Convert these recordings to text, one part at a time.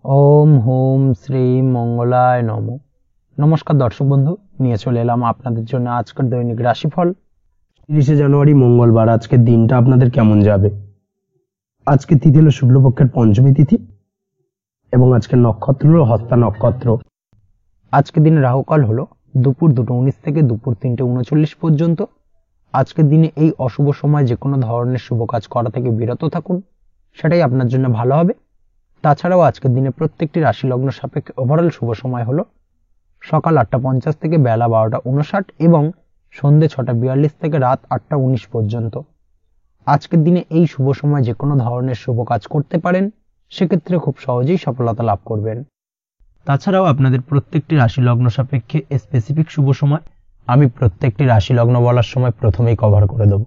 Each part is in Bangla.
ओम होम श्री मंगलाय नमो। नमस्कार दर्शक बंधु, নিয়ে চলে এলাম আপনাদের জন্য আজকের দৈনিক রাশিফল 30 জানুয়ারি মঙ্গলবার। আজকের দিনটা আপনাদের কেমন যাবে? আজকে তিথি হলো শুক্লপক্ষের পঞ্চমী তিথি এবং আজকের নক্ষত্র হলো হস্তা নক্ষত্র। আজকের দিনে রাহুকাল হলো দুপুর 2:19 থেকে দুপুর 3:39 পর্যন্ত। আজকের দিনে এই অশুভ সময় যে কোনো ধরনের শুভ কাজ করা থেকে বিরত থাকুন, সেটাই আপনার জন্য ভালো হবে। তাছাড়াও আজকের দিনে প্রত্যেকটি রাশি লগ্ন সাপেক্ষে ওভারঅল শুভ সময় হলো সকাল 8:50 থেকে বেলা 12:59 এবং সন্ধ্যে 6:42 থেকে রাত 8:19 পর্যন্ত। আজকের দিনে এই শুভ সময় যে কোনো ধরনের শুভ কাজ করতে পারেন, সেক্ষেত্রে খুব সহজেই সফলতা লাভ করবেন। তাছাড়াও আপনাদের প্রত্যেকটি রাশি লগ্ন সাপেক্ষে স্পেসিফিক শুভ সময় আমি প্রত্যেকটি রাশি লগ্ন বলার সময় প্রথমেই কভার করে দেব।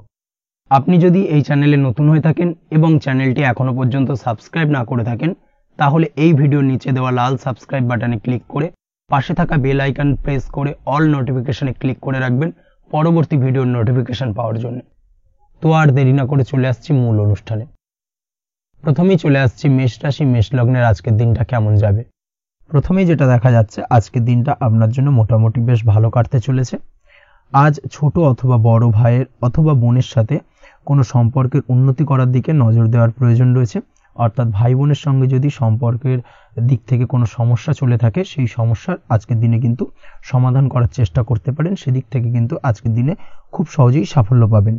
আপনি যদি এই চ্যানেলে নতুন হয়ে থাকেন এবং চ্যানেলটি এখনো পর্যন্ত সাবস্ক্রাইব না করে থাকেন, তাহলে এই ভিডিওর নিচে দেওয়া লাল সাবস্ক্রাইব বাটনে ক্লিক করে পাশে থাকা বেল আইকন প্রেস করে অল নোটিফিকেশনে ক্লিক করে রাখবেন পরবর্তী ভিডিওর নোটিফিকেশন পাওয়ার জন্য। তো আর দেরি না করে চলে আসছি মূল অনুষ্ঠানে। প্রথমেই চলে আসছি মেষ রাশি মেষ লগ্নের আজকের দিনটা কেমন যাবে। প্রথমেই যেটা দেখা যাচ্ছে, আজকের দিনটা আপনার জন্য মোটামুটি বেশ ভালো কাটতে চলেছে। আজ ছোট অথবা বড় ভাইয়ের অথবা বোনের সাথে কোনো সম্পর্কের উন্নতি করার দিকে নজর দেওয়ার প্রয়োজন রয়েছে। অর্থাৎ ভাই বোনের সঙ্গে যদি সম্পর্কের দিক থেকে কোনো সমস্যা চলে থাকে, সেই সমস্যার আজকের দিনে কিন্তু সমাধান করার চেষ্টা করতে পারেন। সেদিক থেকে কিন্তু আজকের দিনে খুব সহজেই সাফল্য পাবেন।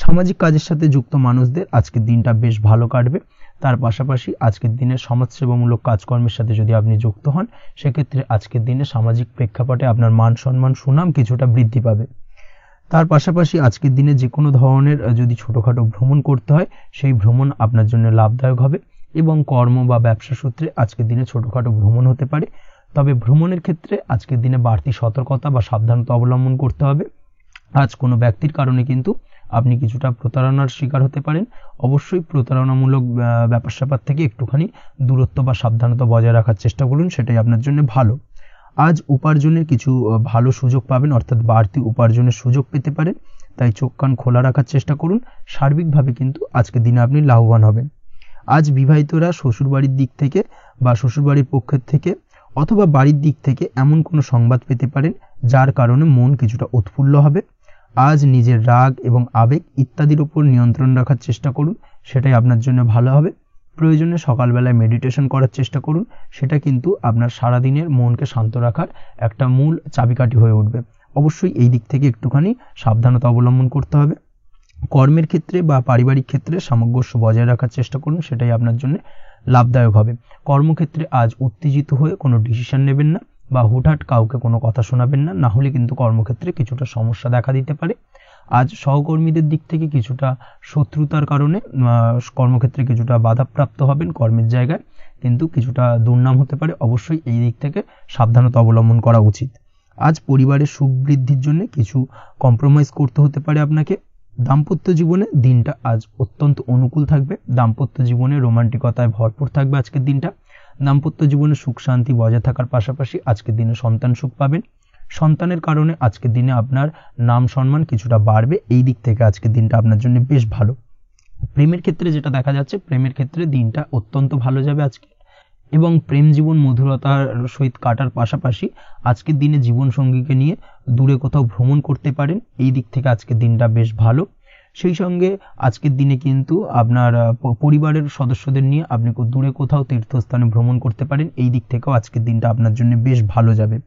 সামাজিক কাজের সাথে যুক্ত মানুষদের আজকের দিনটা বেশ ভালো কাটবে। তার পাশাপাশি আজকের দিনে সমাজসেবামূলক কাজকর্মের সাথে যদি আপনি যুক্ত হন, সেক্ষেত্রে আজকের দিনে সামাজিক প্রেক্ষাপটে আপনার মান সম্মান সুনাম কিছুটা বৃদ্ধি পাবে। তার পাশাপাশি আজকের দিনে যে কোনো ধরনের যদি ছোটোখাটো ভ্রমণ করতে হয়, সেই ভ্রমণ আপনার জন্য লাভদায়ক হবে এবং কর্ম বা ব্যবসা সূত্রে আজকের দিনে ছোটোখাটো ভ্রমণ হতে পারে। তবে ভ্রমণের ক্ষেত্রে আজকের দিনে বাড়তি সতর্কতা বা সাবধানতা অবলম্বন করতে হবে। আজ কোনো ব্যক্তির কারণে কিন্তু আপনি কিছুটা প্রতারণার শিকার হতে পারেন। অবশ্যই প্রতারণামূলক ব্যাপার স্যাপার থেকে একটুখানি দূরত্ব বা সাবধানতা বজায় রাখার চেষ্টা করুন, সেটাই আপনার জন্য ভালো। আজ উপার্জনের কিছু ভালো সুযোগ পাবেন, অর্থাৎ বাড়তি উপার্জনের সুযোগ পেতে পারেন, তাই চোখ কান খোলা রাখার চেষ্টা করুন। সার্বিকভাবে কিন্তু আজকের দিনে আপনি লাভবান হবেন। আজ বিবাহিতরা শ্বশুরবাড়ির দিক থেকে বা শ্বশুরবাড়ির পক্ষের থেকে অথবা বাড়ির দিক থেকে এমন কোনো সংবাদ পেতে পারেন যার কারণে মন কিছুটা উৎফুল্ল হবে। আজ নিজের রাগ এবং আবেগ ইত্যাদির উপর নিয়ন্ত্রণ রাখার চেষ্টা করুন, সেটাই আপনার জন্য ভালো হবে। প্রয়োজনে সকালবেলায় মেডিটেশন করার চেষ্টা করুন, সেটা কিন্তু আপনার সারাদিনের মনকে শান্ত রাখার একটা মূল চাবিকাঠি হয়ে উঠবে। অবশ্যই এই দিক থেকে একটুখানি সাবধানতা অবলম্বন করতে হবে। কর্মের ক্ষেত্রে বা পারিবারিক ক্ষেত্রে সামঞ্জস্য বজায় রাখার চেষ্টা করুন, সেটাই আপনার জন্য লাভদায়ক হবে। কর্মক্ষেত্রে আজ উত্তেজিত হয়ে কোনো ডিসিশন নেবেন না বা হুটহাট কাউকে কোনো কথা শোনাবেন না, না হলে কিন্তু কর্মক্ষেত্রে কিছুটা সমস্যা দেখা দিতে পারে। আজ সহকর্মীদের দিক থেকে কিছুটা শত্রুতার কারণে কর্মক্ষেত্রে কিছুটা বাধাপ্রাপ্ত হবেন, কর্মের জায়গায় কিন্তু কিছুটা দুর্নাম হতে পারে। অবশ্যই এই দিক থেকে সাবধানতা অবলম্বন করা উচিত। আজ পরিবারের সুখ বৃদ্ধির জন্য কিছু কম্প্রোমাইজ করতে হতে পারে আপনাকে। দাম্পত্য জীবনে দিনটা আজ অত্যন্ত অনুকূল থাকবে। দাম্পত্য জীবনে রোমান্টিকতায় ভরপুর থাকবে আজকের দিনটা। দাম্পত্য জীবনে সুখ শান্তি বজায় থাকার পাশাপাশি আজকের দিনে সন্তান সুখ পাবেন। সন্তানের কারণে আজকের দিনে আপনার নাম সম্মান কিছুটা বাড়বে। এই দিক থেকে আজকের দিনটা আপনার জন্য বেশ ভালো। প্রেমের ক্ষেত্রে যেটা দেখা যাচ্ছে, প্রেমের ক্ষেত্রে দিনটা অত্যন্ত ভালো যাবে আজকে এবং প্রেম জীবন মধুরতার সহিত কাটার পাশাপাশি আজকের দিনে জীবন সঙ্গীকে নিয়ে দূরে কোথাও ভ্রমণ করতে পারেন। এই দিক থেকে আজকের দিনটা বেশ ভালো। সেই সঙ্গে আজকের দিনে কিন্তু আপনার পরিবারের সদস্যদের নিয়ে আপনি দূরে কোথাও তীর্থস্থানে ভ্রমণ করতে পারেন। এই দিক থেকেও আজকের দিনটা আপনার জন্য বেশ ভালো যাবে।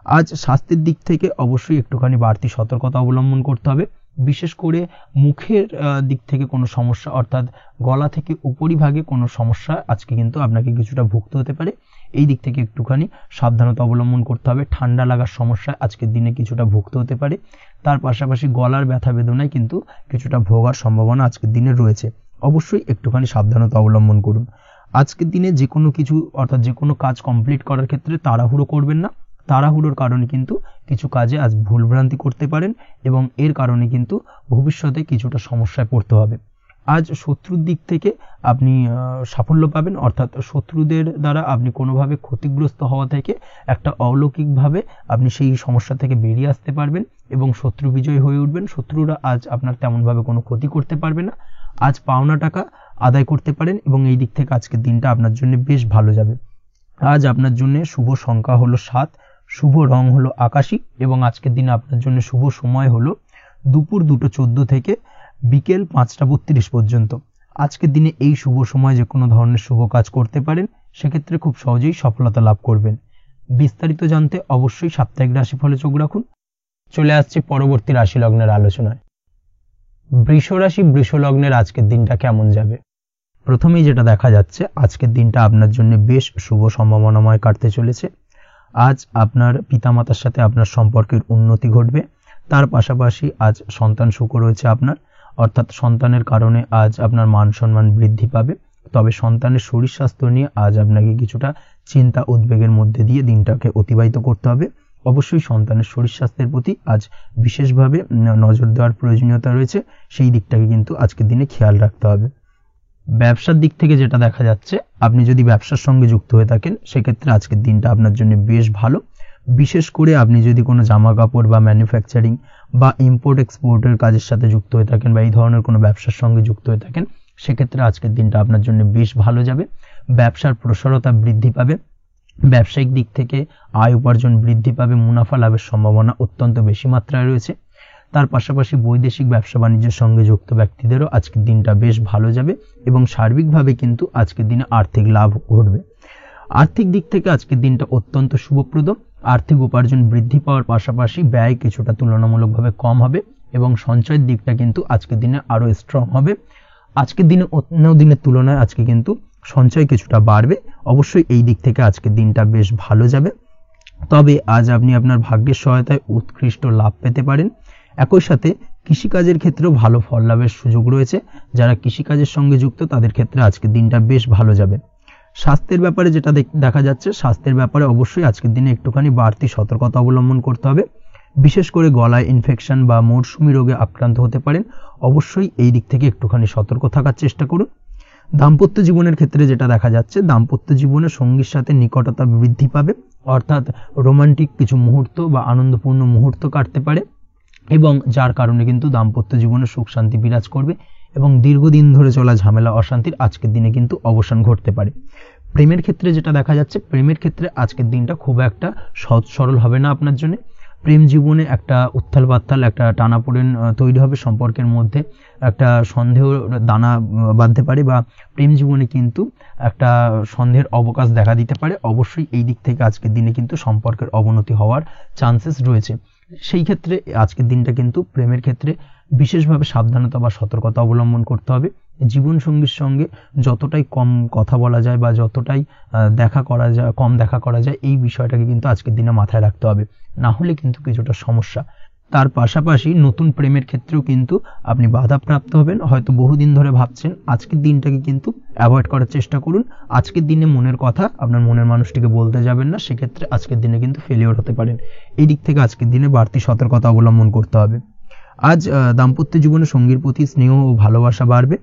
আজ স্বাস্থ্যের দিক থেকে অবশ্যই একটুখানি বাড়তি সতর্কতা অবলম্বন করতে হবে। বিশেষ করে মুখের দিক থেকে কোনো সমস্যা, অর্থাৎ গলা থেকে উপরিভাগে কোনো সমস্যা আজকে কিন্তু আপনাকে কিছুটা ভুগতে হতে পারে। এই দিক থেকে একটুখানি সাবধানতা অবলম্বন করতে হবে। ঠান্ডা লাগার সমস্যা আজকের দিনে কিছুটা ভুগতে হতে পারে। তার পাশাপাশি গলার ব্যথা বেদনায় কিন্তু কিছুটা ভোগার সম্ভাবনা আজকের দিনে রয়েছে। অবশ্যই একটুখানি সাবধানতা অবলম্বন করুন। আজকের দিনে যে কোনো কিছু অর্থাৎ যে কোনো কাজ কমপ্লিট করার ক্ষেত্রে তাড়াহুড়ো করবেন না। তাড়াহুড়োর কারণে কিন্তু কিছু কাজে আজ ভুলভ্রান্তি করতে পারেন এবং এর কারণে কিন্তু ভবিষ্যতে কিছুটা সমস্যায় পড়তে হবে। আজ শত্রুর দিক থেকে আপনি সাফল্য পাবেন, অর্থাৎ শত্রুদের দ্বারা আপনি কোনোভাবে ক্ষতিগ্রস্ত হওয়া থেকে একটা অলৌকিকভাবে আপনি সেই সমস্যা থেকে বেরিয়ে আসতে পারবেন এবং শত্রু বিজয় হয়ে উঠবেন। শত্রুরা আজ আপনার তেমনভাবে কোনো ক্ষতি করতে পারবে না। আজ পাওনা টাকা আদায় করতে পারেন এবং এই দিক থেকে আজকের দিনটা আপনার জন্য বেশ ভালো যাবে। আজ আপনার জন্য শুভ সংখ্যা হলো 7, শুভ রং হলো আকাশী এবং আজকের দিনে আপনার জন্য শুভ সময় হলো দুপুর 2:14 থেকে বিকেল 5:32 পর্যন্ত। আজকের দিনে এই শুভ সময় যে কোনো ধরনের শুভ কাজ করতে পারেন, সেক্ষেত্রে খুব সহজেই সফলতা লাভ করবেন। বিস্তারিত জানতে অবশ্যই সাপ্তাহিক রাশিফলে চোখ রাখুন। চলে আসছে পরবর্তী রাশি লগ্নের আলোচনায়। বৃষ রাশি, বৃষ লগ্নের আজকের দিনটা কেমন যাবে? প্রথমেই যেটা দেখা যাচ্ছে, আজকের দিনটা আপনার জন্য বেশ শুভ সম্ভাবনাময় কাটতে চলেছে। আজ আপনার পিতামাতার সাথে আপনার সম্পর্কের উন্নতি ঘটবে। তার পাশাপাশি আজ সন্তান সুখ রয়েছে আপনার, অর্থাৎ সন্তানের কারণে আজ আপনার মান সম্মান বৃদ্ধি পাবে। তবে সন্তানের শরীর স্বাস্থ্য নিয়ে আজ আপনাকে কিছুটা চিন্তা উদ্বেগের মধ্যে দিয়ে দিনটাকে অতিবাহিত করতে হবে। অবশ্যই সন্তানের শরীর স্বাস্থ্যের প্রতি আজ বিশেষভাবে নজর দেওয়ার প্রয়োজনীয়তা রয়েছে, সেই দিকটাকে কিন্তু আজকের দিনে খেয়াল রাখতে হবে। ব্যবসার দিক থেকে যেটা দেখা যাচ্ছে, আপনি যদি ব্যবসার সঙ্গে যুক্ত হয়ে থাকেন, সেক্ষেত্রে আজকের দিনটা আপনার জন্য বেশ ভালো। বিশেষ করে আপনি যদি কোনো জামা কাপড় বা ম্যানুফ্যাকচারিং বা ইম্পোর্ট এক্সপোর্টের কাজের সাথে যুক্ত হয়ে থাকেন বা এই ধরনের কোনো ব্যবসার সঙ্গে যুক্ত হয়ে থাকেন, সেক্ষেত্রে আজকের দিনটা আপনার জন্য বেশ ভালো যাবে। ব্যবসার প্রসারতা বৃদ্ধি পাবে, ব্যবসায়িক দিক থেকে আয় উপার্জন বৃদ্ধি পাবে, মুনাফা লাভের সম্ভাবনা অত্যন্ত বেশি মাত্রায় রয়েছে। তার পাশাপাশি বৈদেশিক ব্যবসা বাণিজ্যের সঙ্গে যুক্ত ব্যক্তিদেরও আজকের দিনটা বেশ ভালো যাবে এবং সার্বিকভাবে কিন্তু আজকের দিনে আর্থিক লাভ ঘটবে। আর্থিক দিক থেকে আজকের দিনটা অত্যন্ত শুভপ্রদ। আর্থিক উপার্জন বৃদ্ধি পাওয়ার পাশাপাশি ব্যয় কিছুটা তুলনামূলকভাবে কম হবে এবং সঞ্চয়ের দিকটা কিন্তু আজকের দিনে আরো স্ট্রং হবে। আজকের দিনে অন্য দিনের তুলনায় আজকে কিন্তু সঞ্চয় কিছুটা বাড়বে। অবশ্যই এই দিক থেকে আজকের দিনটা বেশ ভালো যাবে। তবে আজ আপনি আপনার ভাগ্যের সহায়তায় উৎকৃষ্ট লাভ পেতে পারেন। একই সাথে কৃষিকাজের ক্ষেত্রেও ভালো ফল লাভের সুযোগ রয়েছে। যারা কৃষিকাজের সঙ্গে যুক্ত তাদের ক্ষেত্রে আজকের দিনটা বেশ ভালো যাবে। স্বাস্থ্যের ব্যাপারে যেটা দেখা যাচ্ছে, স্বাস্থ্যের ব্যাপারে অবশ্যই আজকের দিনে একটুখানি বাড়তি সতর্কতা অবলম্বন করতে হবে। বিশেষ করে গলায় ইনফেকশন বা মৌসুমী রোগে আক্রান্ত হতে পারেন। অবশ্যই এই দিক থেকে একটুখানি সতর্ক থাকার চেষ্টা করুন। দাম্পত্য জীবনের ক্ষেত্রে যেটা দেখা যাচ্ছে, দাম্পত্য জীবনে সঙ্গীর সাথে নিকটতা বৃদ্ধি পাবে, অর্থাৎ রোমান্টিক কিছু মুহূর্ত বা আনন্দপূর্ণ মুহূর্ত কাটতে পারে এবং যার কারণে কিন্তু দাম্পত্য জীবনে সুখ শান্তি বিরাজ করবে এবং দীর্ঘদিন ধরে চলা ঝামেলা অশান্তির আজকের দিনে কিন্তু অবসান ঘটতে পারে। প্রেমের ক্ষেত্রে যেটা দেখা যাচ্ছে, প্রেমের ক্ষেত্রে আজকের দিনটা খুব একটা সহজ সরল হবে না আপনার জন্য। প্রেম জীবনে একটা উত্থাল পাত্তাল, একটা টানাপোড়েন তৈরি হবে, সম্পর্কের মধ্যে একটা সন্দেহ দানা বাঁধতে পারে বা প্রেম জীবনে কিন্তু একটা সন্দেহের অবকাশ দেখা দিতে পারে। অবশ্যই এই দিক থেকে আজকের দিনে কিন্তু সম্পর্কের অবনতি হওয়ার চান্সেস রয়েছে। সেই ক্ষেত্রে আজকের দিনটা কিন্তু প্রেমের ক্ষেত্রে বিশেষভাবে সাবধানতা বা সতর্কতা অবলম্বন করতে হবে। জীবন সঙ্গীর সঙ্গে যতটাই কম কথা বলা যায় বা যতটাই কম দেখা করা যায়, এই বিষয়টাকে কিন্তু আজকের দিনে মাথায় রাখতে হবে, না হলে কিন্তু কিছুটা সমস্যা। তার পাশাপাশি নতুন প্রেমের ক্ষেত্রেও কিন্তু আপনি বাধাপ্রাপ্ত হবেন। হয়তো বহুদিন ধরে ভাবছেন, আজকের দিনটাকে কিন্তু অ্যাভয়েড করার চেষ্টা করুন। আজকের দিনে মনের কথা আপনার মনের মানুষটিকে বলতে যাবেন না, সেক্ষেত্রে আজকের দিনে কিন্তু ফেলিওর হতে পারেন। এই দিক থেকে আজকের দিনে বাড়তি সতর্কতা অবলম্বন করতে হবে। আজ দাম্পত্য জীবনে সঙ্গীর প্রতি স্নেহ ও ভালোবাসা বাড়বে।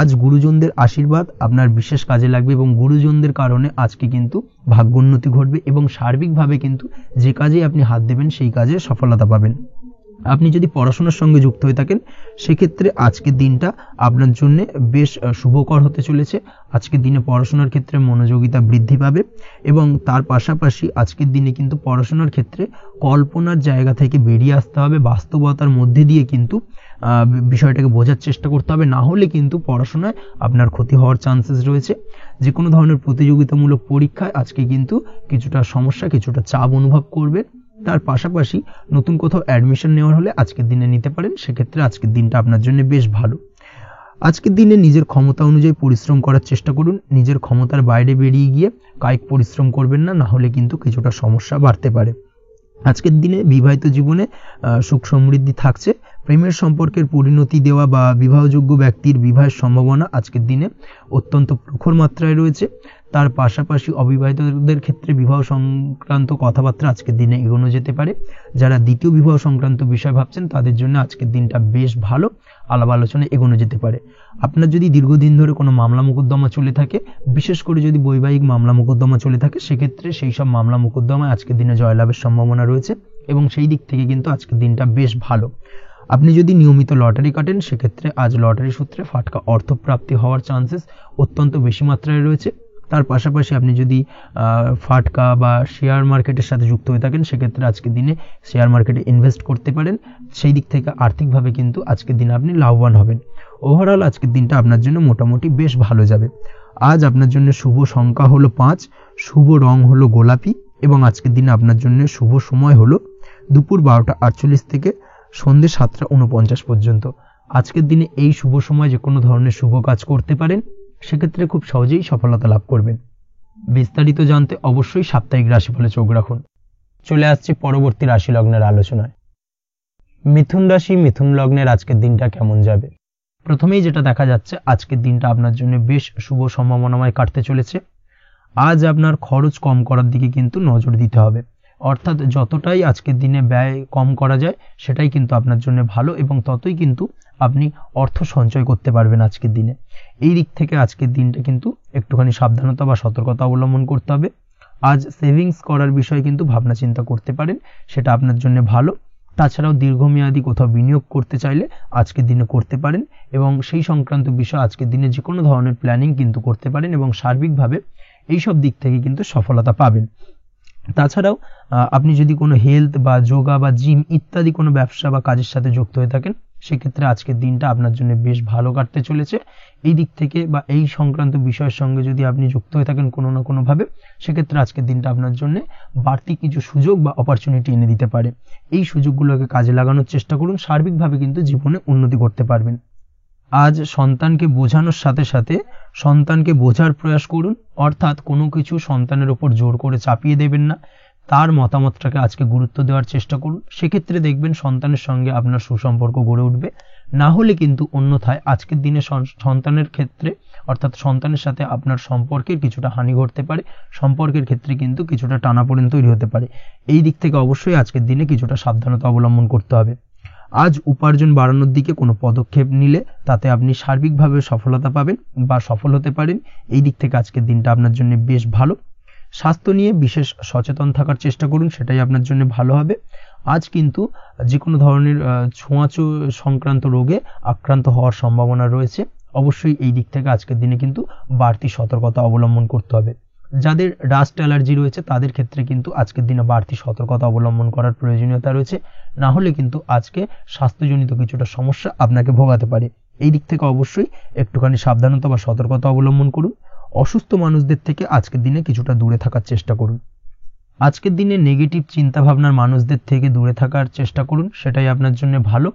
আজ গুরুজনদের আশীর্বাদ আপনার বিশেষ কাজে লাগবে এবং গুরুজনদের কারণে আজকে কিন্তু ভাগ্যোন্নতি ঘটবে এবং সার্বিকভাবে কিন্তু যে কাজে আপনি হাত দেবেন সেই কাজে সফলতা পাবেন। আপনি যদি পড়াশোনার সঙ্গে যুক্ত হয়ে থাকেন, সেক্ষেত্রে আজকের দিনটা আপনার জন্য বেশ শুভকর হতে চলেছে। আজকের দিনে পড়াশোনার ক্ষেত্রে মনোযোগিতা বৃদ্ধি পাবে এবং তার পাশাপাশি আজকের দিনে কিন্তু পড়াশোনার ক্ষেত্রে কল্পনার জায়গা থেকে বেরিয়ে আসতে হবে, বাস্তবতার মধ্যে দিয়ে কিন্তু বিষয়টাকে বোঝার চেষ্টা করতে হবে, না হলে কিন্তু পড়াশোনায় আপনার ক্ষতি হওয়ার চান্সেস রয়েছে। যে কোনো ধরনের প্রতিযোগিতামূলক পরীক্ষায় আজকে কিন্তু কিছুটা সমস্যা, কিছুটা চাপ অনুভব করবে। তার পাশাপাশি নতুন কোথাও অ্যাডমিশন নেওয়ার হলে আজকের দিনে নিতে পারেন, সেক্ষেত্রে আজকের দিনটা আপনার জন্য বেশ ভালো। আজকের দিনে নিজের ক্ষমতা অনুযায়ী পরিশ্রম করার চেষ্টা করুন। নিজের ক্ষমতার বাইরে বেরিয়ে গিয়ে কায়িক পরিশ্রম করবেন না, না হলে কিন্তু কিছুটা সমস্যা বাড়তে পারে। আজকের দিনে বিবাহিত জীবনে সুখ সমৃদ্ধি থাকছে। প্রেমের সম্পর্কের পরিণতি দেওয়া বা বিবাহযোগ্য ব্যক্তির বিবাহের সম্ভাবনা আজকের দিনে অত্যন্ত প্রখর মাত্রায় রয়েছে। তার পাশাপাশি অবিবাহিতদের ক্ষেত্রে বিবাহ সংক্রান্ত কথাবার্তা আজকের দিনে এগোনো যেতে পারে। যারা দ্বিতীয় বিবাহ সংক্রান্ত বিষয় ভাবছেন তাদের জন্য আজকের দিনটা বেশ ভালো, আলাপ আলোচনায় এগোনো যেতে পারে। আপনার যদি দীর্ঘদিন ধরে কোনো মামলা মোকদ্দমা চলে থাকে, বিশেষ করে যদি বৈবাহিক মামলা মোকদ্দমা চলে থাকে, সেক্ষেত্রে সেই সব মামলা মোকদ্দমায় আজকের দিনে জয়লাভের সম্ভাবনা রয়েছে এবং সেই দিক থেকে কিন্তু আজকের দিনটা বেশ ভালো। আপনি যদি নিয়মিত লটারি কাটেন, সেক্ষেত্রে আজ লটারি সূত্রে ফাটকা অর্থপ্রাপ্তি হওয়ার চান্সেস অত্যন্ত বেশি মাত্রায় রয়েছে। তার পাশাপাশি আপনি যদি ফাটকা বা শেয়ার মার্কেটের সাথে যুক্ত হয়ে থাকেন সেক্ষেত্রে আজকের দিনে শেয়ার মার্কেটে ইনভেস্ট করতে পারেন, সেই দিক থেকে আর্থিকভাবে কিন্তু আজকের দিনে আপনি লাভবান হবেন। ওভারঅল আজকের দিনটা আপনার জন্য মোটামুটি বেশ ভালো যাবে। আজ আপনার জন্য শুভ সংখ্যা হলো 5, শুভ রং হলো গোলাপি এবং আজকের দিনে আপনার জন্য শুভ সময় হলো দুপুর 12:48 থেকে সন্ধ্যে 7:49 পর্যন্ত। আজকের দিনে এই শুভ সময় যে কোনো ধরনের শুভ কাজ করতে পারেন, সেক্ষেত্রে খুব সহজেই সফলতা লাভ করবেন। বিস্তারিত জানতে অবশ্যই সাপ্তাহিক রাশিফলে চোখ রাখুন। চলে আসছে পরবর্তী রাশি লগ্নের আলোচনায়। মিথুন রাশি, মিথুন লগ্নের আজকের দিনটা কেমন যাবে? প্রথমেই যেটা দেখা যাচ্ছে, আজকের দিনটা আপনার জন্য বেশ শুভ সম্ভাবনাময় কাটতে চলেছে। আজ আপনার খরচ কম করার দিকে কিন্তু নজর দিতে হবে, অর্থাৎ যতটাই আজকের দিনে ব্যয় কম করা যায় সেটাই কিন্তু আপনার জন্য ভালো এবং ততই কিন্তু আপনি অর্থ সঞ্চয় করতে পারবেন আজকের দিনে। এই দিক থেকে আজকের দিনটা কিন্তু একটুখানি সাবধানতা বা সতর্কতা অবলম্বন করতে হবে। আজ সেভিংস করার বিষয়ে কিন্তু ভাবনা চিন্তা করতে পারেন, সেটা আপনার জন্য ভালো। তাছাড়াও দীর্ঘমেয়াদী কোথাও বিনিয়োগ করতে চাইলে আজকের দিনে করতে পারেন এবং সেই সংক্রান্ত বিষয় আজকের দিনে যে কোনো ধরনের প্ল্যানিং কিন্তু করতে পারেন এবং সার্বিকভাবে এইসব দিক থেকে কিন্তু সফলতা পাবেন। তাছাড়াও আপনি যদি কোনো হেলথ বা যোগা বা জিম ইত্যাদি কোনো ব্যবসা বা কাজের সাথে যুক্ত হয়ে থাকেন, সেক্ষেত্রে আজকের দিনটা আপনার জন্য বেশ ভালো কাটতে চলেছে। এই দিক থেকে বা এই সংক্রান্ত বিষয়ের সঙ্গে যদি আপনি যুক্ত হয়ে থাকেন কোনো না কোনোভাবে, সেক্ষেত্রে আজকের দিনটা আপনার জন্য বাড়তি কিছু সুযোগ বা অপরচুনিটি এনে দিতে পারে। এই সুযোগগুলোকে কাজে লাগানোর চেষ্টা করুন, সার্বিকভাবে কিন্তু জীবনে উন্নতি করতে পারবেন। আজ সন্তানকে বোঝানোর সাথে সাথে সন্তানকে বোঝার প্রয়াস করুন, অর্থাৎ কোনো কিছু সন্তানের উপর জোর করে চাপিয়ে দেবেন না, তার মতামতটাকে আজকে গুরুত্ব দেওয়ার চেষ্টা করুন। সেক্ষেত্রে দেখবেন সন্তানের সঙ্গে আপনার সুসম্পর্ক গড়ে উঠবে। না হলে কিন্তু অন্যথায় আজকের দিনে সন্তানের ক্ষেত্রে অর্থাৎ সন্তানের সাথে আপনার সম্পর্কের কিছুটা হানি ঘটতে পারে, সম্পর্কের ক্ষেত্রে কিন্তু কিছুটা টানাপোড়েন তৈরি হতে পারে। এই দিক থেকে অবশ্যই আজকের দিনে কিছুটা সাবধানতা অবলম্বন করতে হবে। আজ উপার্জন বাড়ানোর দিকে কোনো পদক্ষেপ নিলে তাতে আপনি সার্বিকভাবে সফলতা পাবেন বা সফল হতে পারেন। এই দিক থেকে আজকের দিনটা আপনার জন্য বেশ ভালো। স্বাস্থ্য নিয়ে বিশেষ সচেতন থাকার চেষ্টা করুন, সেটাই আপনার জন্য ভালো হবে। আজ কিন্তু যে কোনো ধরনের ছোঁয়াচে সংক্রান্ত রোগে আক্রান্ত হওয়ার সম্ভাবনা রয়েছে। অবশ্যই এই দিক থেকে আজকের দিনে কিন্তু বাড়তি সতর্কতা অবলম্বন করতে হবে। যাদের ডাস্ট অ্যালার্জি রয়েছে তাদের ক্ষেত্রে কিন্তু আজকের দিনে বাড়তি সতর্কতা অবলম্বন করার প্রয়োজনীয়তা রয়েছে, না হলে কিন্তু আজকে স্বাস্থ্যজনিত কিছুটা সমস্যা আপনাকে ভোগাতে পারে। এই দিক থেকে অবশ্যই একটুখানি সাবধানতা বা সতর্কতা অবলম্বন করুন। অসুস্থ মানুষদের থেকে আজকের দিনে কিছুটা দূরে থাকার চেষ্টা করুন। আজকের দিনে নেগেটিভ চিন্তাভাবনার মানুষদের থেকে দূরে থাকার চেষ্টা করুন, সেটাই আপনার জন্য ভালো।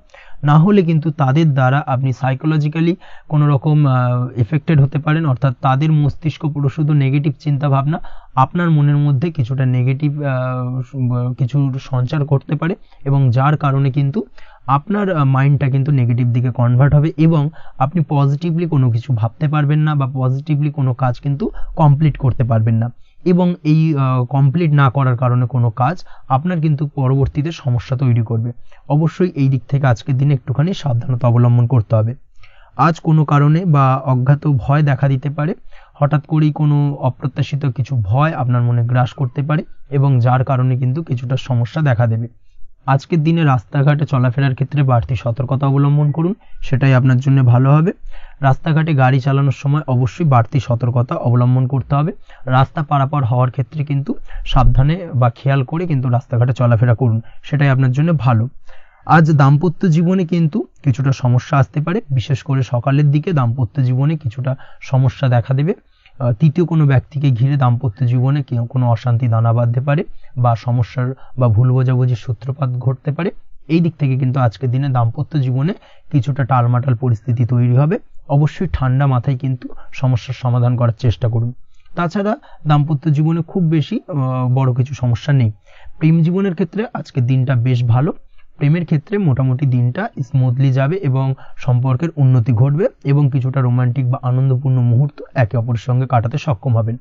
না হলে কিন্তু তাদের দ্বারা আপনি সাইকোলজিক্যালি কোনো রকম এফেক্টেড হতে পারেন, অর্থাৎ তাদের মস্তিষ্ক পুরো শুধু নেগেটিভ চিন্তাভাবনা আপনার মনের মধ্যে কিছুটা নেগেটিভ কিছু সঞ্চার করতে পারে এবং যার কারণে কিন্তু আপনার মাইন্ডটা কিন্তু নেগেটিভ দিকে কনভার্ট হবে এবং আপনি পজিটিভলি কোনো কিছু ভাবতে পারবেন না বা পজিটিভলি কোনো কাজ কিন্তু কমপ্লিট করতে পারবেন না এবং এই কমপ্লিট না করার কারণে কোনো কাজ আপনার কিন্তু পরবর্তীতে সমস্যা তৈরি করবে। অবশ্যই এই দিক থেকে আজকের দিনে একটুখানি সাবধানতা অবলম্বন করতে হবে। আজ কোনো কারণে বা অজ্ঞাত ভয় দেখা দিতে পারে, হঠাৎ করেই কোনো অপ্রত্যাশিত কিছু ভয় আপনার মনে গ্রাস করতে পারে এবং যার কারণে কিন্তু কিছুটা সমস্যা দেখা দেবে। আজকের দিনে রাস্তাঘাটে চলাফেরার ক্ষেত্রে বাড়তি সতর্কতা অবলম্বন করুন, সেটাই আপনার জন্য ভালো হবে। রাস্তাঘাটে গাড়ি চালানোর সময় অবশ্যই বাড়তি সতর্কতা অবলম্বন করতে হবে। রাস্তা পারাপার হওয়ার ক্ষেত্রে কিন্তু সাবধানে বা খেয়াল করে কিন্তু রাস্তাঘাটে চলাফেরা করুন, সেটাই আপনার জন্য ভালো। আজ দাম্পত্য জীবনে কিন্তু কিছুটা সমস্যা আসতে পারে, বিশেষ করে সকালের দিকে দাম্পত্য জীবনে কিছুটা সমস্যা দেখা দেবে। তৃতীয় কোনো ব্যক্তিকে ঘিরে দাম্পত্য জীবনে কোনো অশান্তি দানা বাঁধতে পারে বা সমস্যার বা ভুল বোঝাবুঝির সূত্রপাত ঘটতে পারে। এই দিক থেকে কিন্তু আজকের দিনে দাম্পত্য জীবনে কিছুটা টালমাটাল পরিস্থিতি তৈরি হবে। অবশ্যই ঠান্ডা মাথায় কিন্তু সমস্যার সমাধান করার চেষ্টা করুন। তাছাড়া দাম্পত্য জীবনে খুব বেশি বড় কিছু সমস্যা নেই। প্রেম জীবনের ক্ষেত্রে আজকের দিনটা বেশ ভালো। প্রেমের ক্ষেত্রে মোটামুটি দিনটা স্মুথলি যাবে এবং সম্পর্কের উন্নতি ঘটবে এবং কিছুটা রোমান্টিক বা আনন্দপূর্ণ মুহূর্ত একে অপরের সঙ্গে কাটাতে সক্ষম হবেন।